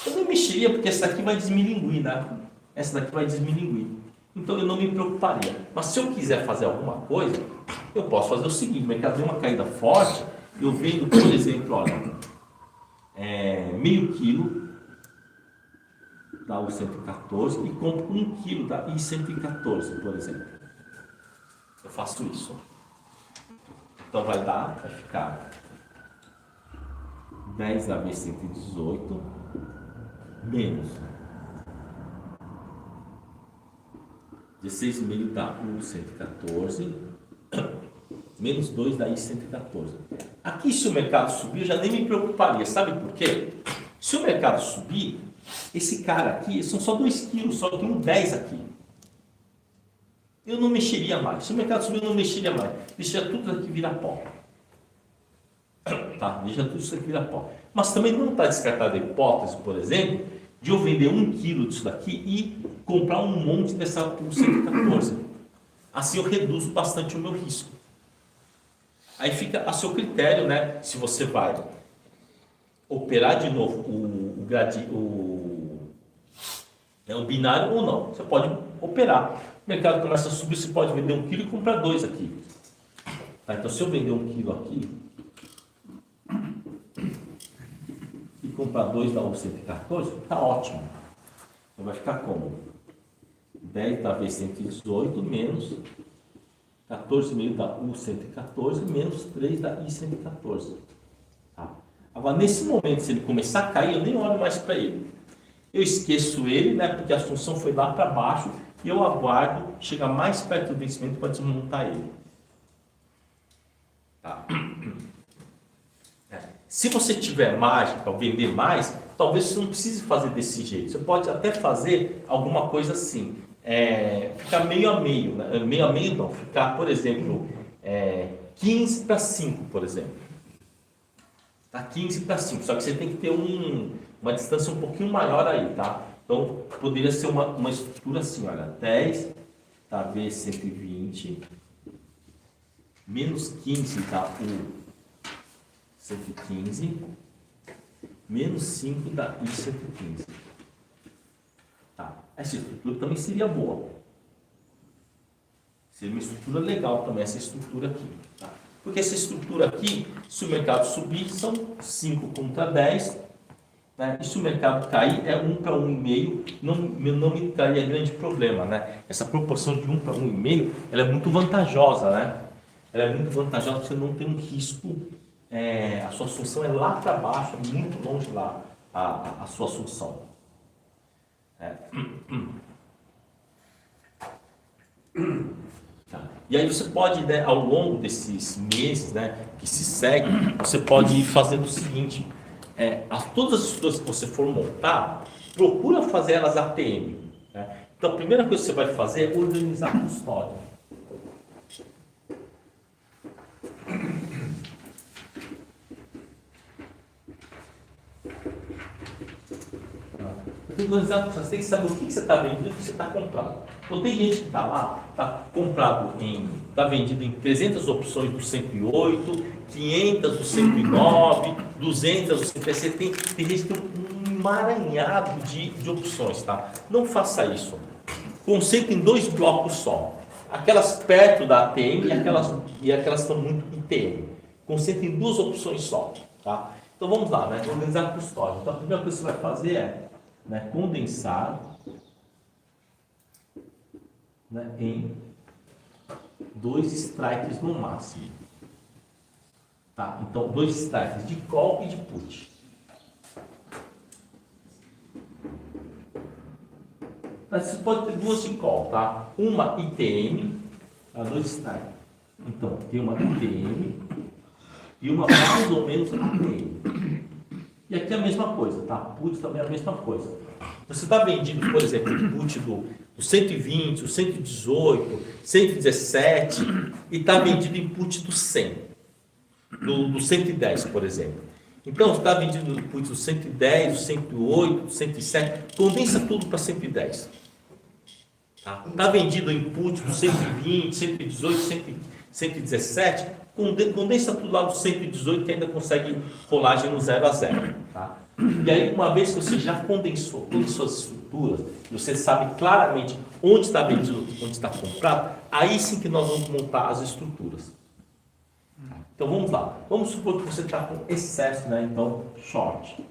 Eu nem mexeria porque essa daqui vai desmilinguir, né? Essa daqui vai desmilinguir. Então eu não me preocuparia. Mas se eu quiser fazer alguma coisa, eu posso fazer o seguinte: o mercado deu uma caída forte, eu vendo, por exemplo, olha, meio quilo da U114 e compro 1 kg da I114, por exemplo. Eu faço isso. Então vai ficar 10 da V118 menos 16,5 da U114 menos 2 da I114. Aqui, se o mercado subir, eu já nem me preocuparia. Sabe por quê? Se o mercado subir, esse cara aqui, são só 2 quilos, só tem um 10 aqui. Eu não mexeria mais. Se o mercado subir, eu não mexeria mais. Deixa tudo aqui virar pó. Tá? Deixa tudo isso aqui virar pó. Mas também não está descartada a hipótese, por exemplo, de eu vender 1 quilo disso daqui e comprar um monte dessa U114. Assim eu reduzo bastante o meu risco. Aí fica a seu critério, né? Se você vai operar de novo o binário ou não. Você pode operar. O mercado começa a subir, você pode vender 1 quilo e comprar 2 aqui. Tá? Então, se eu vender 1 quilo aqui e comprar 2 da U114, tá ótimo. Então, vai ficar como? 10 da V118 menos 14,5 da U114 menos 3 da I114. Tá? Agora, nesse momento, se ele começar a cair, eu nem olho mais para ele. Eu esqueço ele, né, porque a função foi lá para baixo e eu aguardo chegar mais perto do vencimento para desmontar ele. Tá? Se você tiver margem para vender mais, talvez você não precise fazer desse jeito. Você pode até fazer alguma coisa assim, ficar meio a meio, né? Meio a meio não, ficar, por exemplo, 15 para 5, por exemplo. Tá 15 para 5, só que você tem que ter uma distância um pouquinho maior aí, tá? Então, poderia ser uma estrutura assim, olha, 10 da V120 menos 15 da U115 menos 5 da I115. Tá? Essa estrutura também seria boa. Seria uma estrutura legal também, essa estrutura aqui. Tá? Porque essa estrutura aqui, se o mercado subir, são 5 contra 10. Né? E se o mercado cair, é 1 para 1,5. Não me traria grande problema. Né? Essa proporção de 1 para 1,5, ela é muito vantajosa. Né? Ela é muito vantajosa porque você não tem um risco. A sua solução é lá para baixo, é muito longe lá a sua solução. Tá. E aí você pode, né, ao longo desses meses, né, que se segue, você pode ir fazendo o seguinte, todas as estruturas que você for montar, procura fazer elas ATM. Né? Então a primeira coisa que você vai fazer é organizar a custódia. Você tem que saber o que você está vendendo e o que você está comprando. Então tem gente que está lá, está comprado está vendido em 300 opções do 108, 500 do 109, 200 do 107. Tem gente que tem um emaranhado de opções, tá? Não faça isso. Concentre em 2 blocos só. Aquelas perto da ATM e aquelas que estão muito ITM. Concentre em 2 opções só, tá? Então vamos lá, né? Organizar a custódia. Então a primeira coisa que você vai fazer é condensar, né, em 2 strikes no máximo. Tá? Então, 2 strikes de call e de put. Mas você pode ter 2 de call, tá? Uma ITM, 2 strikes. Então, tem uma ITM e uma mais ou menos ATM. E aqui é a mesma coisa, tá? Put também é a mesma coisa. Você está vendido, por exemplo, o put do 120, o 118, 117 e está vendido em put do 100, do 110, por exemplo. Então, você está vendido o put do 110, do 108, do 107, condensa tudo para 110. Tá? Está vendido em put do 120, 118, 117, condensa tudo lá do 118 que ainda consegue rolagem no 0 a 0. Tá? E aí, uma vez que você já condensou todas as suas estruturas, você sabe claramente onde está vendido, onde está comprado, aí sim que nós vamos montar as estruturas. Então vamos lá. Vamos supor que você está com excesso, né? Então, short.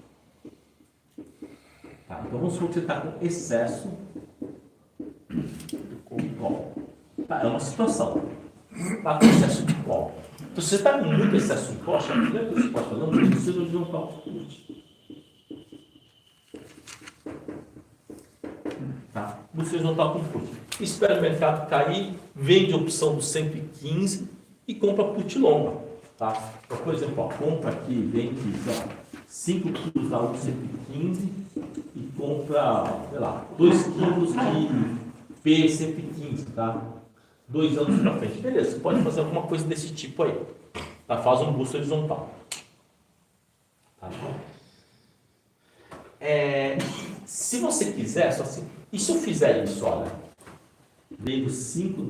Tá? Então vamos supor que você está com excesso de call. Tá? É uma situação. Está com excesso de call. Então, se você está com muito excesso de call, a primeira coisa que você pode fazer, não precisa de um call put. Tá? Vocês não estão com put. Espera o mercado cair, vende a opção do 115 e compra put longa. Tá? Então, por exemplo, compra aqui, vende 5 quilos da 115 e compra, sei lá, 2 quilos de P115, tá? 2 anos para frente. Beleza, você pode fazer alguma coisa desse tipo aí. Tá? Faz um busto horizontal. Tá? Se você quiser, só assim, e se eu fizer isso, olha, Vendo 5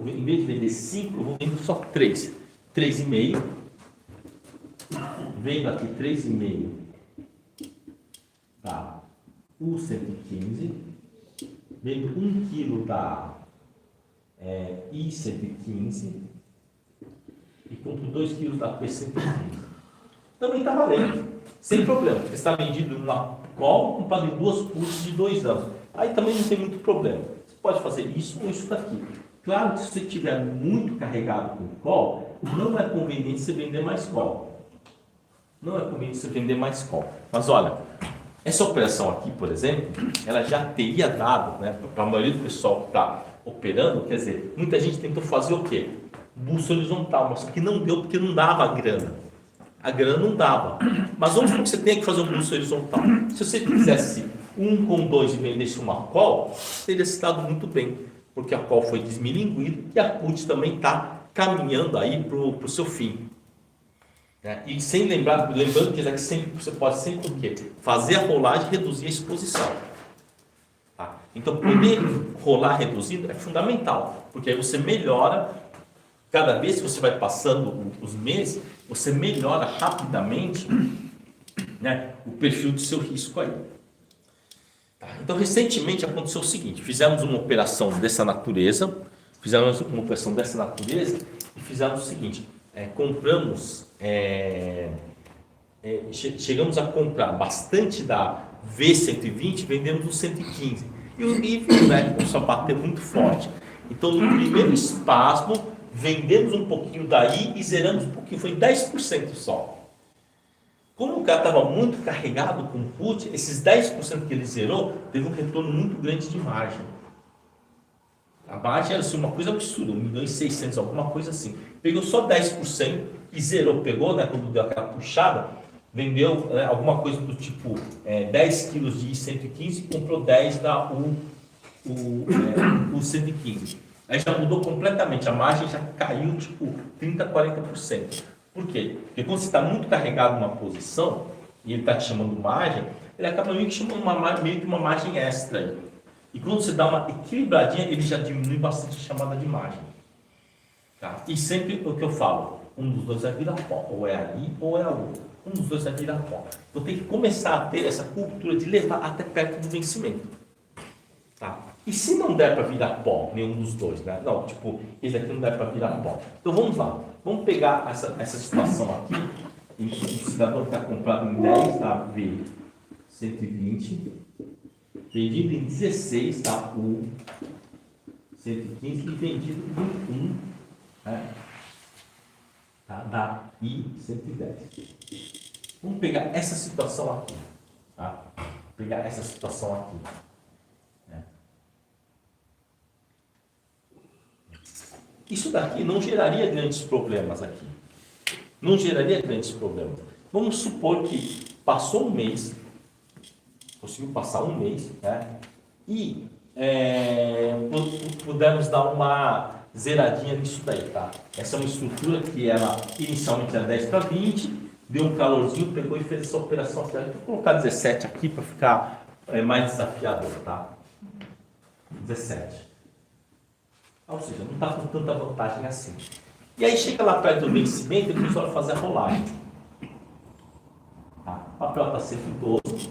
em vez de vender 5, eu vou vender só 3. 3,5. Vendo aqui 3,5 da U115. Vendo 1 kg da I115. E compro 2 kg da P115. Também está valendo, sem problema, porque está vendido na call, comprado em 2 puts de 2 anos. Aí também não tem muito problema. Você pode fazer isso ou isso daqui. Claro que se você estiver muito carregado com call, não é conveniente você vender mais call. Não é conveniente você vender mais call. Mas olha, essa operação aqui, por exemplo, ela já teria dado, né, para a maioria do pessoal que está operando, quer dizer, muita gente tentou fazer o quê? Bolsa horizontal, mas que não deu porque não dava a grana. A grana não dava. Mas vamos supor que você tenha que fazer um bolsa horizontal. Se você fizesse 1 com 2 e vendesse uma call, teria se dado muito bem, porque a call foi desmilinguida e a put também está caminhando aí para o seu fim. E sem lembrando que sempre, você pode sempre o quê? Fazer a rolagem e reduzir a exposição. Tá? Então, poder rolar reduzindo é fundamental, porque aí você melhora. Cada vez que você vai passando os meses, você melhora rapidamente, né, o perfil do seu risco aí. Tá? Então, recentemente aconteceu o seguinte, fizemos uma operação dessa natureza, e fizemos o seguinte, chegamos a comprar bastante da V120, vendemos o 115. E o nível, né, começou a bater muito forte. Então, no primeiro espasmo, vendemos um pouquinho daí e zeramos um pouquinho, foi 10% só. Como o cara estava muito carregado com put, esses 10% que ele zerou, teve um retorno muito grande de margem. A margem era assim, uma coisa absurda, 1.600.000, alguma coisa assim. Pegou só 10% e zerou, pegou, né, quando deu aquela puxada, vendeu alguma coisa do tipo 10 quilos de I115 e comprou 10 da U115. Aí já mudou completamente, a margem já caiu tipo 30%, 40%. Por quê? Porque quando você está muito carregado numa posição e ele está te chamando margem, ele acaba meio que chamando meio que uma margem extra aí. E quando você dá uma equilibradinha, ele já diminui bastante a chamada de margem. Tá? E sempre o que eu falo, um dos dois vai virar pó, ou é a I ou é a U. Um dos dois vai virar pó. Então tem que começar a ter essa cultura de levar até perto do vencimento. Tá? E se não der para virar pó, nenhum dos dois, né? Não, tipo, esse aqui não der para virar pó. Então vamos lá, vamos pegar essa situação aqui, em que o cidadão está comprado em 10 da V120, vendido em 16 da U115 e vendido em 1, né, da I110. Vamos pegar essa situação aqui. Tá? Pegar essa situação aqui. Isso daqui não geraria grandes problemas aqui. Não geraria grandes problemas. Vamos supor que passou um mês, conseguiu passar um mês, né? E pudemos dar uma zeradinha nisso daí, tá? Essa é uma estrutura que ela inicialmente era 10 para 20, deu um calorzinho, pegou e fez essa operação aqui. Vou colocar 17 aqui para ficar mais desafiador, tá? 17. Ou seja, não está com tanta vantagem assim. E aí chega lá perto do vencimento e a pessoa vai fazer a rolagem. Tá? O papel está 112,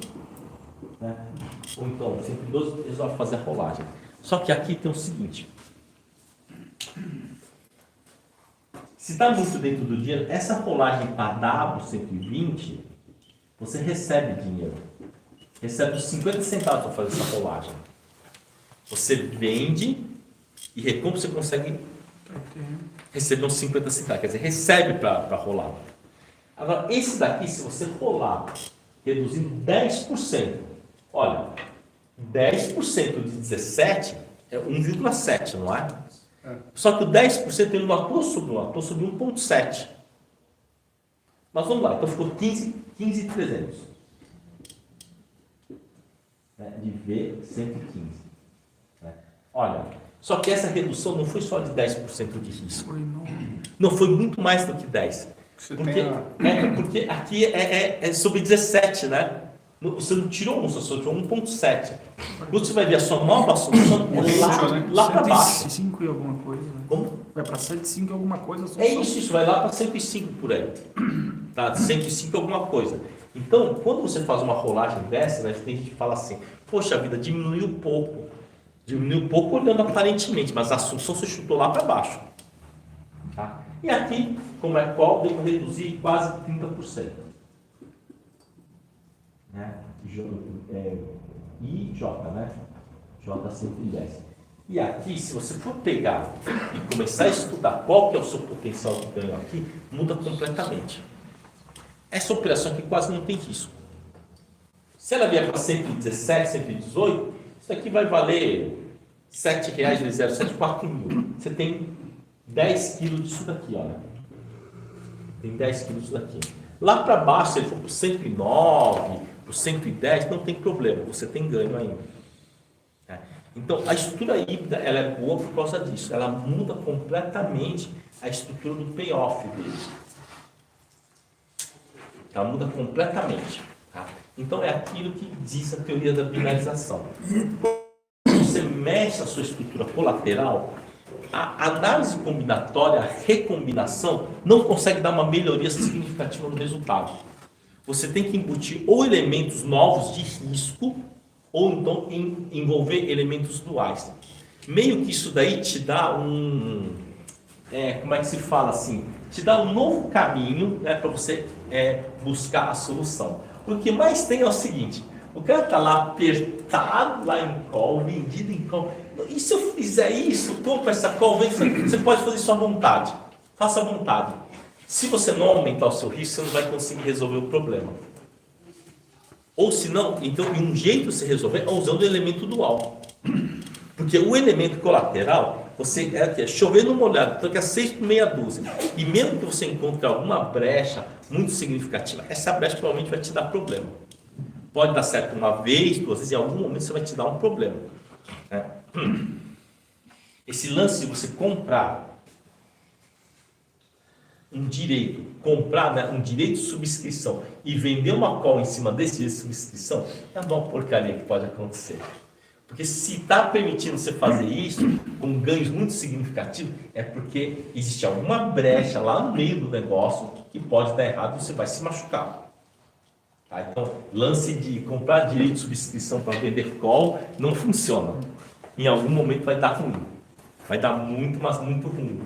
né? Ou então 112, eles vão fazer a rolagem. Só que aqui tem o seguinte. Se está muito dentro do dinheiro, essa rolagem para dar o 120, você recebe dinheiro. Recebe os 50 centavos para fazer essa rolagem. Você vende e recompra, você consegue receber uns 50 centavos, quer dizer, recebe para rolar. Agora, esse daqui, se você rolar, reduzindo 10%, olha, 10% de 17 é 1,7, não é? Só que o 10% ele não atua sobre 1, atua sobre 1,7. Mas vamos lá, então ficou 15.300 de V115. Olha, só que essa redução não foi só de 10% de risco. Não, foi muito mais do que 10%. Porque aqui é sobre 17, né? Você não tirou 1, você só tirou 1,7. Quando você vai ver a sua nova solução, lá para baixo. 105 e alguma coisa. Né? Como? Vai para 105 e alguma coisa. É isso, vai lá para 105 por aí. Tá? 105 alguma coisa. Então, quando você faz uma rolagem dessa, né, tem gente que fala assim, poxa vida, diminuiu pouco. Diminuiu pouco olhando aparentemente, mas a solução você chutou lá para baixo. Tá? E aqui, como é qual, devo reduzir quase 30%. Né? I, J, né? J 110. E aqui, se você for pegar e começar a estudar qual que é o seu potencial de ganho aqui, muda completamente. Essa operação aqui quase não tem risco. Se ela vier para 117, 118, isso aqui vai valer R$ 7,07, 4 mil. Você tem 10 quilos disso daqui, olha. Tem 10 quilos disso daqui. Lá para baixo, se ele for para 109, para 110, não tem problema, você tem ganho ainda. Então, a estrutura híbrida ela é boa por causa disso. Ela muda completamente a estrutura do payoff dele. Ela muda completamente. Tá? Então, é aquilo que diz a teoria da binarização. Quando você mexe a sua estrutura colateral, a análise combinatória, a recombinação, não consegue dar uma melhoria significativa no resultado. Você tem que embutir ou elementos novos de risco, ou então envolver elementos duais. Meio que isso daí te dá como é que se fala assim? Te dá um novo caminho, né, para você buscar a solução. O que mais tem é o seguinte, o cara está lá apertado lá em call, vendido em call. E se eu fizer isso, compra essa call, você pode fazer isso à vontade. Faça à vontade. Se você não aumentar o seu risco, você não vai conseguir resolver o problema. Ou se não, então um jeito de você resolver é usando o elemento dual. Porque o elemento colateral, você é chover no molhado, então que é 6 por meia dúzia. E mesmo que você encontre alguma brecha muito significativa, essa brecha provavelmente vai te dar problema. Pode dar certo uma vez, 2 vezes, em algum momento você vai te dar um problema. Né? Esse lance de você comprar um direito, um direito de subscrição e vender uma call em cima desse direito de subscrição, é uma porcaria que pode acontecer. Porque se está permitindo você fazer isso com ganhos muito significativos, é porque existe alguma brecha lá no meio do negócio que pode dar errado e você vai se machucar. Tá? Então, lance de comprar direito de subscrição para vender call não funciona. Em algum momento vai dar ruim. Vai dar muito, mas muito ruim.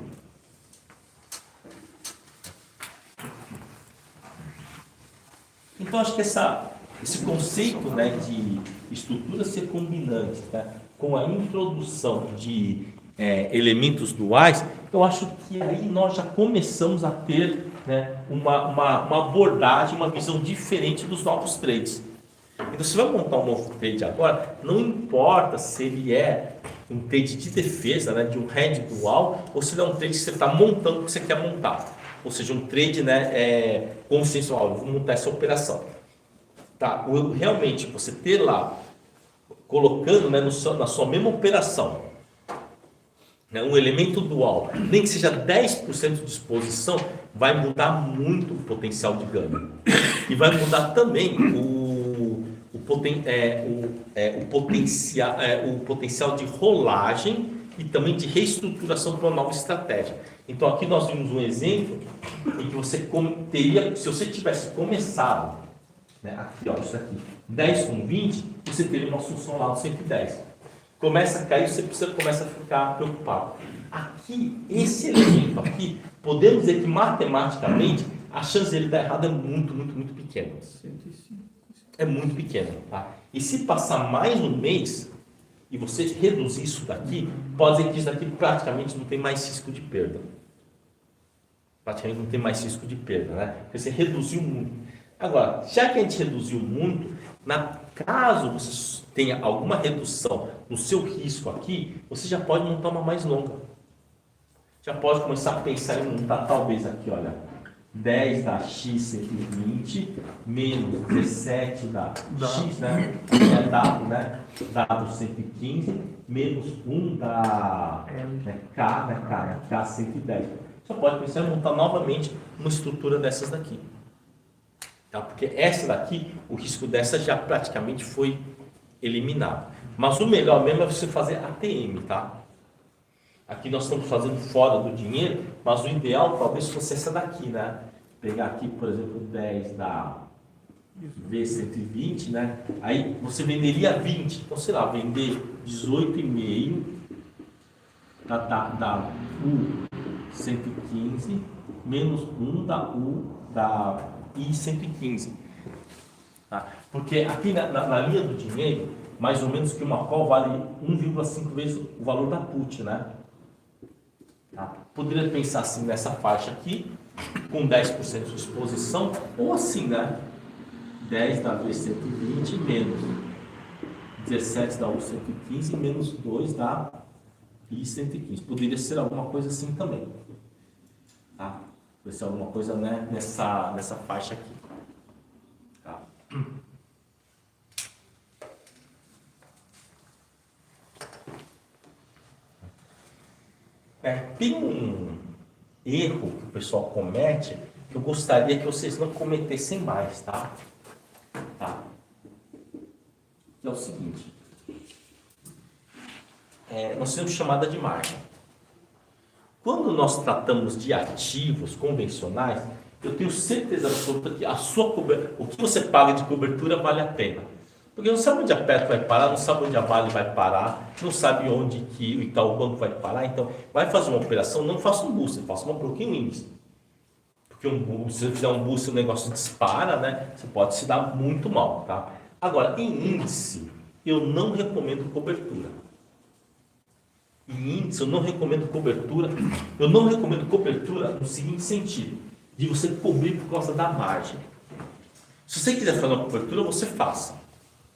Então, acho que esse conceito, né, de estruturas recombinantes, tá, com a introdução de elementos duais, eu acho que aí nós já começamos a ter, né, uma abordagem, uma visão diferente dos novos trades. Então, se vai montar um novo trade agora, não importa se ele é um trade de defesa, né, de um hedge dual, ou se ele é um trade que você está montando o que você quer montar. Ou seja, um trade, né, consensual, vou montar essa operação. Tá? Realmente, você ter lá, colocando, né, na sua mesma operação, né, um elemento dual, nem que seja 10% de exposição, vai mudar muito o potencial de ganho. E vai mudar também o potencial de rolagem e também de reestruturação para uma nova estratégia. Então, aqui nós vimos um exemplo em que você teria, se você tivesse começado, né, aqui, ó, isso aqui, 10 com 20, você teria uma solução lá no 110. Começa a cair, você começa a ficar preocupado. Aqui, esse elemento aqui, podemos dizer que matematicamente, a chance dele dar errado é muito, muito, muito pequena. É muito pequena, tá? E se passar mais um mês, e você reduzir isso daqui, pode dizer que isso daqui praticamente não tem mais risco de perda. Praticamente não tem mais risco de perda, né? Porque você reduziu muito. Agora, já que a gente reduziu muito, caso você tenha alguma redução no seu risco aqui, você já pode montar uma mais longa. Já pode começar a pensar em montar talvez aqui, olha, 10 da X120 menos 17 da X, né? É dado, né? Dado 115 menos 1 da K110. Você pode pensar em montar novamente uma estrutura dessas daqui. Tá? Porque essa daqui, o risco dessa já praticamente foi eliminado. Mas o melhor mesmo é você fazer ATM, tá? Aqui nós estamos fazendo fora do dinheiro, mas o ideal talvez fosse essa daqui, né? Pegar aqui, por exemplo, 10 da V120, né? Aí você venderia 20. Então, sei lá, vender 18,5 da U115 menos 1 da I115. Tá? Porque aqui na linha do dinheiro, mais ou menos que uma call vale 1,5 vezes o valor da put, né? Tá? Poderia pensar assim nessa faixa aqui, com 10% de exposição, ou assim, né? 10 da V120 menos 17 da U115 menos 2 da I115. Poderia ser alguma coisa assim também. Tá? Poderia ser alguma coisa, né, nessa faixa aqui. Tá? Tem um erro que o pessoal comete que eu gostaria que vocês não cometessem mais, tá? Que é o seguinte, nós temos chamada de margem. Quando nós tratamos de ativos convencionais, eu tenho certeza absoluta que o que você paga de cobertura vale a pena. Porque não sabe onde a Petro vai parar, não sabe onde a Vale vai parar, não sabe onde que o Itaú Banco vai parar. Então, vai fazer uma operação, não faça um booster, faça um bloqueio índice. Porque se você fizer um booster, o negócio dispara, né? Você pode se dar muito mal, tá? Agora, em índice, eu não recomendo cobertura. Em índice, eu não recomendo cobertura. Eu não recomendo cobertura no seguinte sentido, de você cobrir por causa da margem. Se você quiser fazer uma cobertura, você faça.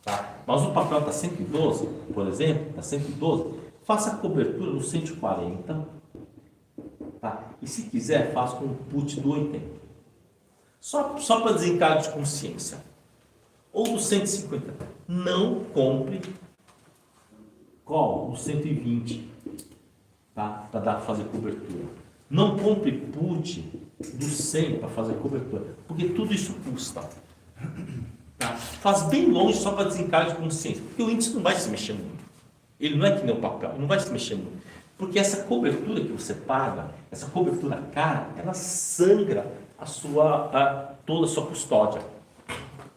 Tá? Mas o papel está 112, por exemplo, está 112, faça a cobertura no 140, tá? E se quiser, faça com o put do 80. Só para desencargo de consciência. Ou do 150. Não compre call no 120, tá? Para fazer cobertura. Não compre put do 100 para fazer cobertura, porque tudo isso custa. Tá? Faz bem longe só para desencargo de consciência, porque o índice não vai se mexer muito. Ele não é que nem o papel, ele não vai se mexer muito. Porque essa cobertura que você paga, essa cobertura cara, ela sangra toda a sua custódia.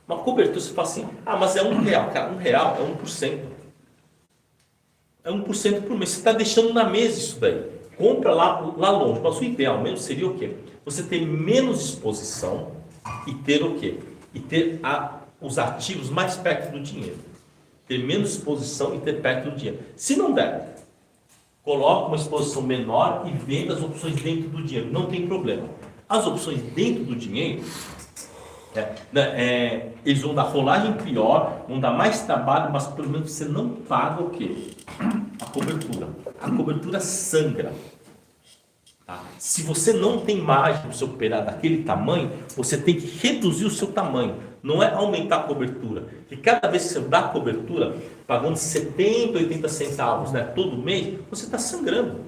Uma cobertura, você fala assim, mas é R$1, cara, R$1 é 1%. É 1% por mês. Você está deixando na mesa isso daí. Compra lá longe. Mas o ideal mesmo seria o quê? Você ter menos exposição e ter o quê? E ter os ativos mais perto do dinheiro. Ter menos exposição e ter perto do dinheiro. Se não der, coloque uma exposição menor e venda as opções dentro do dinheiro. Não tem problema. As opções dentro do dinheiro, eles vão dar rolagem pior, vão dar mais trabalho, mas pelo menos você não paga o quê? A cobertura. A cobertura sangra. Tá? Se você não tem margem para você operar daquele tamanho, você tem que reduzir o seu tamanho. Não é aumentar a cobertura. Porque cada vez que você dá cobertura, pagando 70, 80 centavos, né, todo mês, você está sangrando.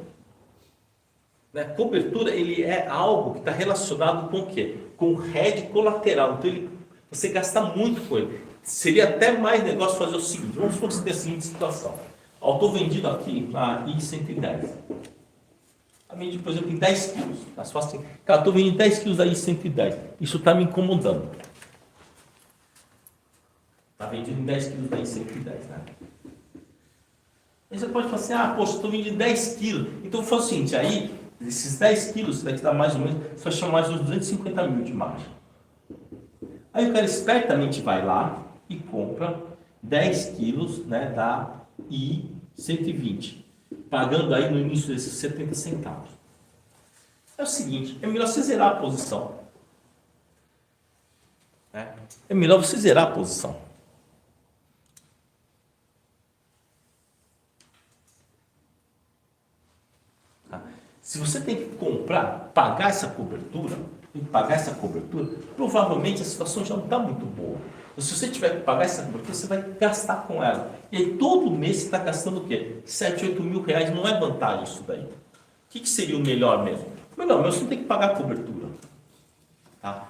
Né? Cobertura, ele é algo que está relacionado com o quê? Com o hedge colateral. Então, você gasta muito com ele. Seria até mais negócio fazer o seguinte. Vamos supor que você tem a seguinte situação. Estou vendido aqui na I110. Está vendido, por exemplo, em 10 quilos. Mas fala assim, cara, estou vendendo 10 quilos da I110. Isso está me incomodando. Está vendido em 10 quilos da I110, né? Aí você pode falar assim, poxa, estou vendendo 10 quilos. Então, eu falo o seguinte, aí, esses 10 quilos, daqui dá mais ou menos, você vai chamar mais uns 250 mil de margem. Aí o cara espertamente vai lá e compra 10 quilos, né, da I120, pagando aí no início desses 70 centavos. É o seguinte, é melhor você zerar a posição. Né? É melhor você zerar a posição. Se você tem que comprar, pagar essa cobertura, provavelmente a situação já não está muito boa. Se você tiver que pagar essa cobertura, você vai gastar com ela. E aí todo mês você está gastando o quê? 7, 8 mil reais, não é vantagem isso daí. O que seria o melhor mesmo? O melhor mesmo, você não tem que pagar a cobertura. Tá?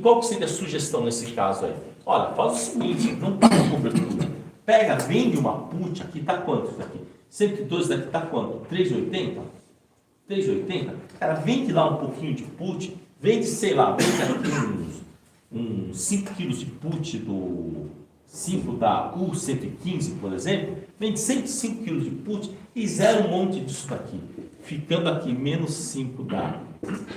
Qual que seria a sugestão nesse caso aí? Olha, faz o seguinte, não paga cobertura. Pega, vende uma put, aqui está quanto isso daqui? 112 daqui está quanto? 3,80? 3,80? Cara, vende lá um pouquinho de put, vende, sei lá, vende aqui uns 5 quilos de put do 5 da U115, por exemplo, vende 105 quilos de put e zera um monte disso daqui, ficando aqui menos 5 da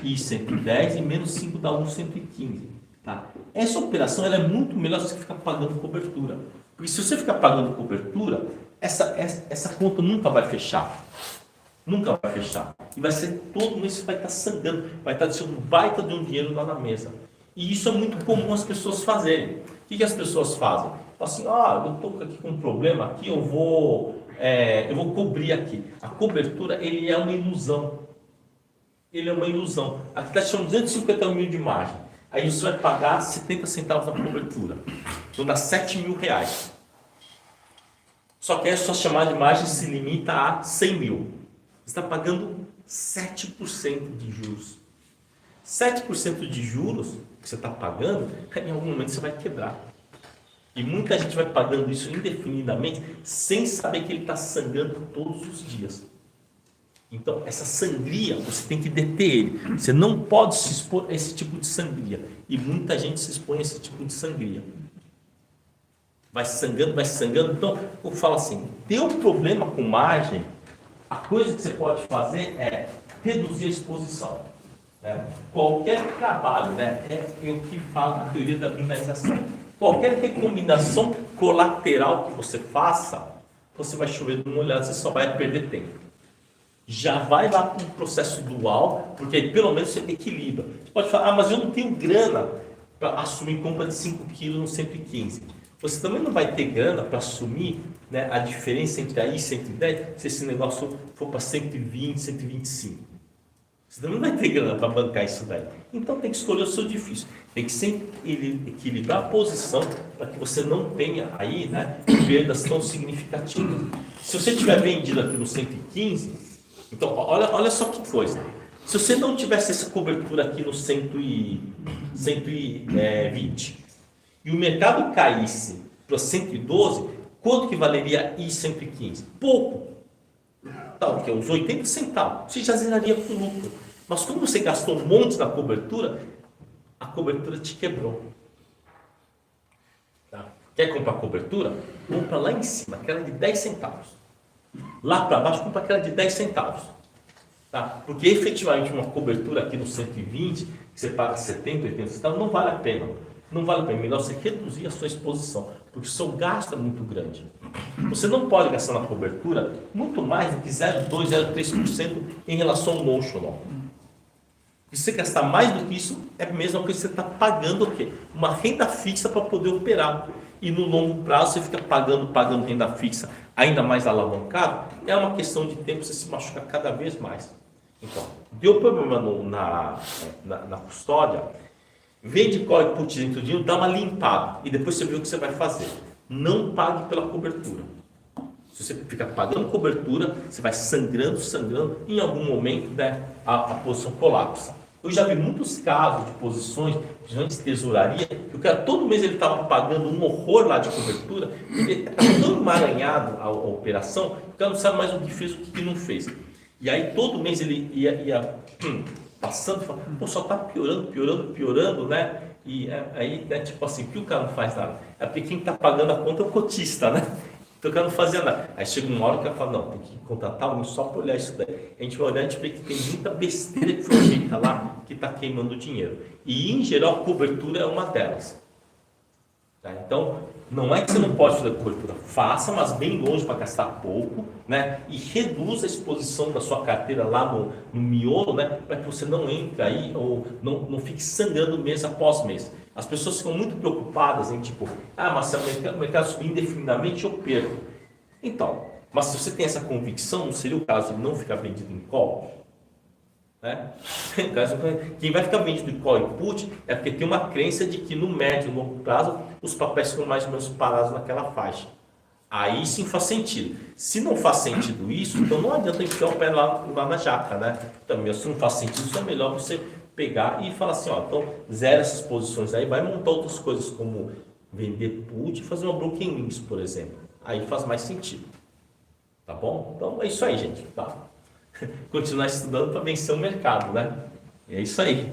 I110 e menos 5 da U115. Tá? Essa operação ela é muito melhor se você ficar pagando cobertura. Porque se você ficar pagando cobertura, essa conta nunca vai fechar. Nunca vai fechar. E vai ser todo mês que vai estar sangrando, vai estar deixando um baita de um dinheiro lá na mesa. E isso é muito comum as pessoas fazerem. O que as pessoas fazem? Falam assim, eu estou aqui com um problema aqui, eu vou cobrir aqui. A cobertura, ele é uma ilusão. Ele é uma ilusão. Aqui está chamando 250 mil de margem. Aí você vai pagar 70 centavos na cobertura. Então dá 7 mil reais. Só que a sua chamada de margem se limita a 100 mil. Você está pagando 7% de juros. 7% de juros que você está pagando, em algum momento você vai quebrar. E muita gente vai pagando isso indefinidamente, sem saber que ele está sangrando todos os dias. Então, essa sangria, você tem que deter ele. Você não pode se expor a esse tipo de sangria. E muita gente se expõe a esse tipo de sangria. Vai sangrando, vai sangrando. Então, eu falo assim, deu problema com margem, a coisa que você pode fazer é reduzir a exposição. Né? Qualquer trabalho, né, é o que fala na teoria da binarização. Qualquer recombinação colateral que você faça, você vai chover de uma olhada, você só vai perder tempo. Já vai lá para um processo dual, porque aí pelo menos você equilibra. Você pode falar, mas eu não tenho grana para assumir compra de 5 quilos no 115. Você também não vai ter grana para assumir, né, a diferença entre a I e 110 se esse negócio for para 120, 125. Você também não vai ter grana para bancar isso daí. Então tem que escolher o seu difícil. Tem que sempre equilibrar a posição para que você não tenha aí, né, perdas tão significativas. Se você tiver vendido aqui no 115, então olha só que coisa. Se você não tivesse essa cobertura aqui no 120 e o mercado caísse para 112, quanto que valeria I 115? Pouco. Tá, o que? Uns 80 centavos. Você já zeraria com lucro. Mas como você gastou um monte na cobertura, a cobertura te quebrou. Tá? Quer comprar cobertura? Compra lá em cima, aquela de 10 centavos. Lá para baixo, compra aquela de 10 centavos. Tá? Porque efetivamente uma cobertura aqui no 120, que você paga 70, 80 centavos, não vale a pena. Não vale a pena. Melhor você reduzir a sua exposição, porque o seu gasto é muito grande. Você não pode gastar na cobertura muito mais do que 0,2%, 0,3% em relação ao notional. E se você gastar mais do que isso, é a mesma coisa que você está pagando o quê? Uma renda fixa para poder operar. E no longo prazo você fica pagando renda fixa ainda mais alavancado, é uma questão de tempo, você se machuca cada vez mais. Então, deu problema na custódia, vende call e put dentro do dinheiro, dá uma limpada e depois você vê o que você vai fazer. Não pague pela cobertura. Se você ficar pagando cobertura, você vai sangrando, em algum momento, né, a posição colapsa. Eu já vi muitos casos de posições, principalmente de tesouraria, que o cara todo mês ele estava pagando um horror lá de cobertura, ele estava tão emaranhado a operação, que o cara não sabe mais o que fez, o que não fez. E aí todo mês ele ia passando e falando, pô, só está piorando, né? E aí, né, tipo assim, por que o cara não faz nada? É porque quem está pagando a conta é o cotista, né? Então o cara não fazia nada. Aí chega uma hora que o cara fala, não, tem que contratar alguém só para olhar isso daí. A gente vai olhar, a gente vê que tem muita besteira que foi feita lá, que está queimando dinheiro. E em geral a cobertura é uma delas. Tá? Então, não é que você não pode fazer cobertura, faça, mas bem longe para gastar pouco, né? E reduza a exposição da sua carteira lá no miolo, né? Para que você não entre aí ou não fique sangrando mês após mês. As pessoas ficam muito preocupadas em tipo, mas se o mercado subir indefinidamente eu perco. Então, mas se você tem essa convicção, não seria o caso de não ficar vendido em call? Né? Quem vai ficar vendido em call e put é porque tem uma crença de que no médio e longo prazo os papéis ficam mais ou menos parados naquela faixa. Aí sim faz sentido. Se não faz sentido isso, então não adianta enfiar o pé lá na jaca, né? Também, se não faz sentido, isso é melhor você pegar e falar assim, ó, então zera essas posições aí, vai montar outras coisas como vender put e fazer uma broken wings, por exemplo. Aí faz mais sentido. Tá bom? Então é isso aí, gente. Tá? Continuar estudando para vencer o mercado, né? É isso aí.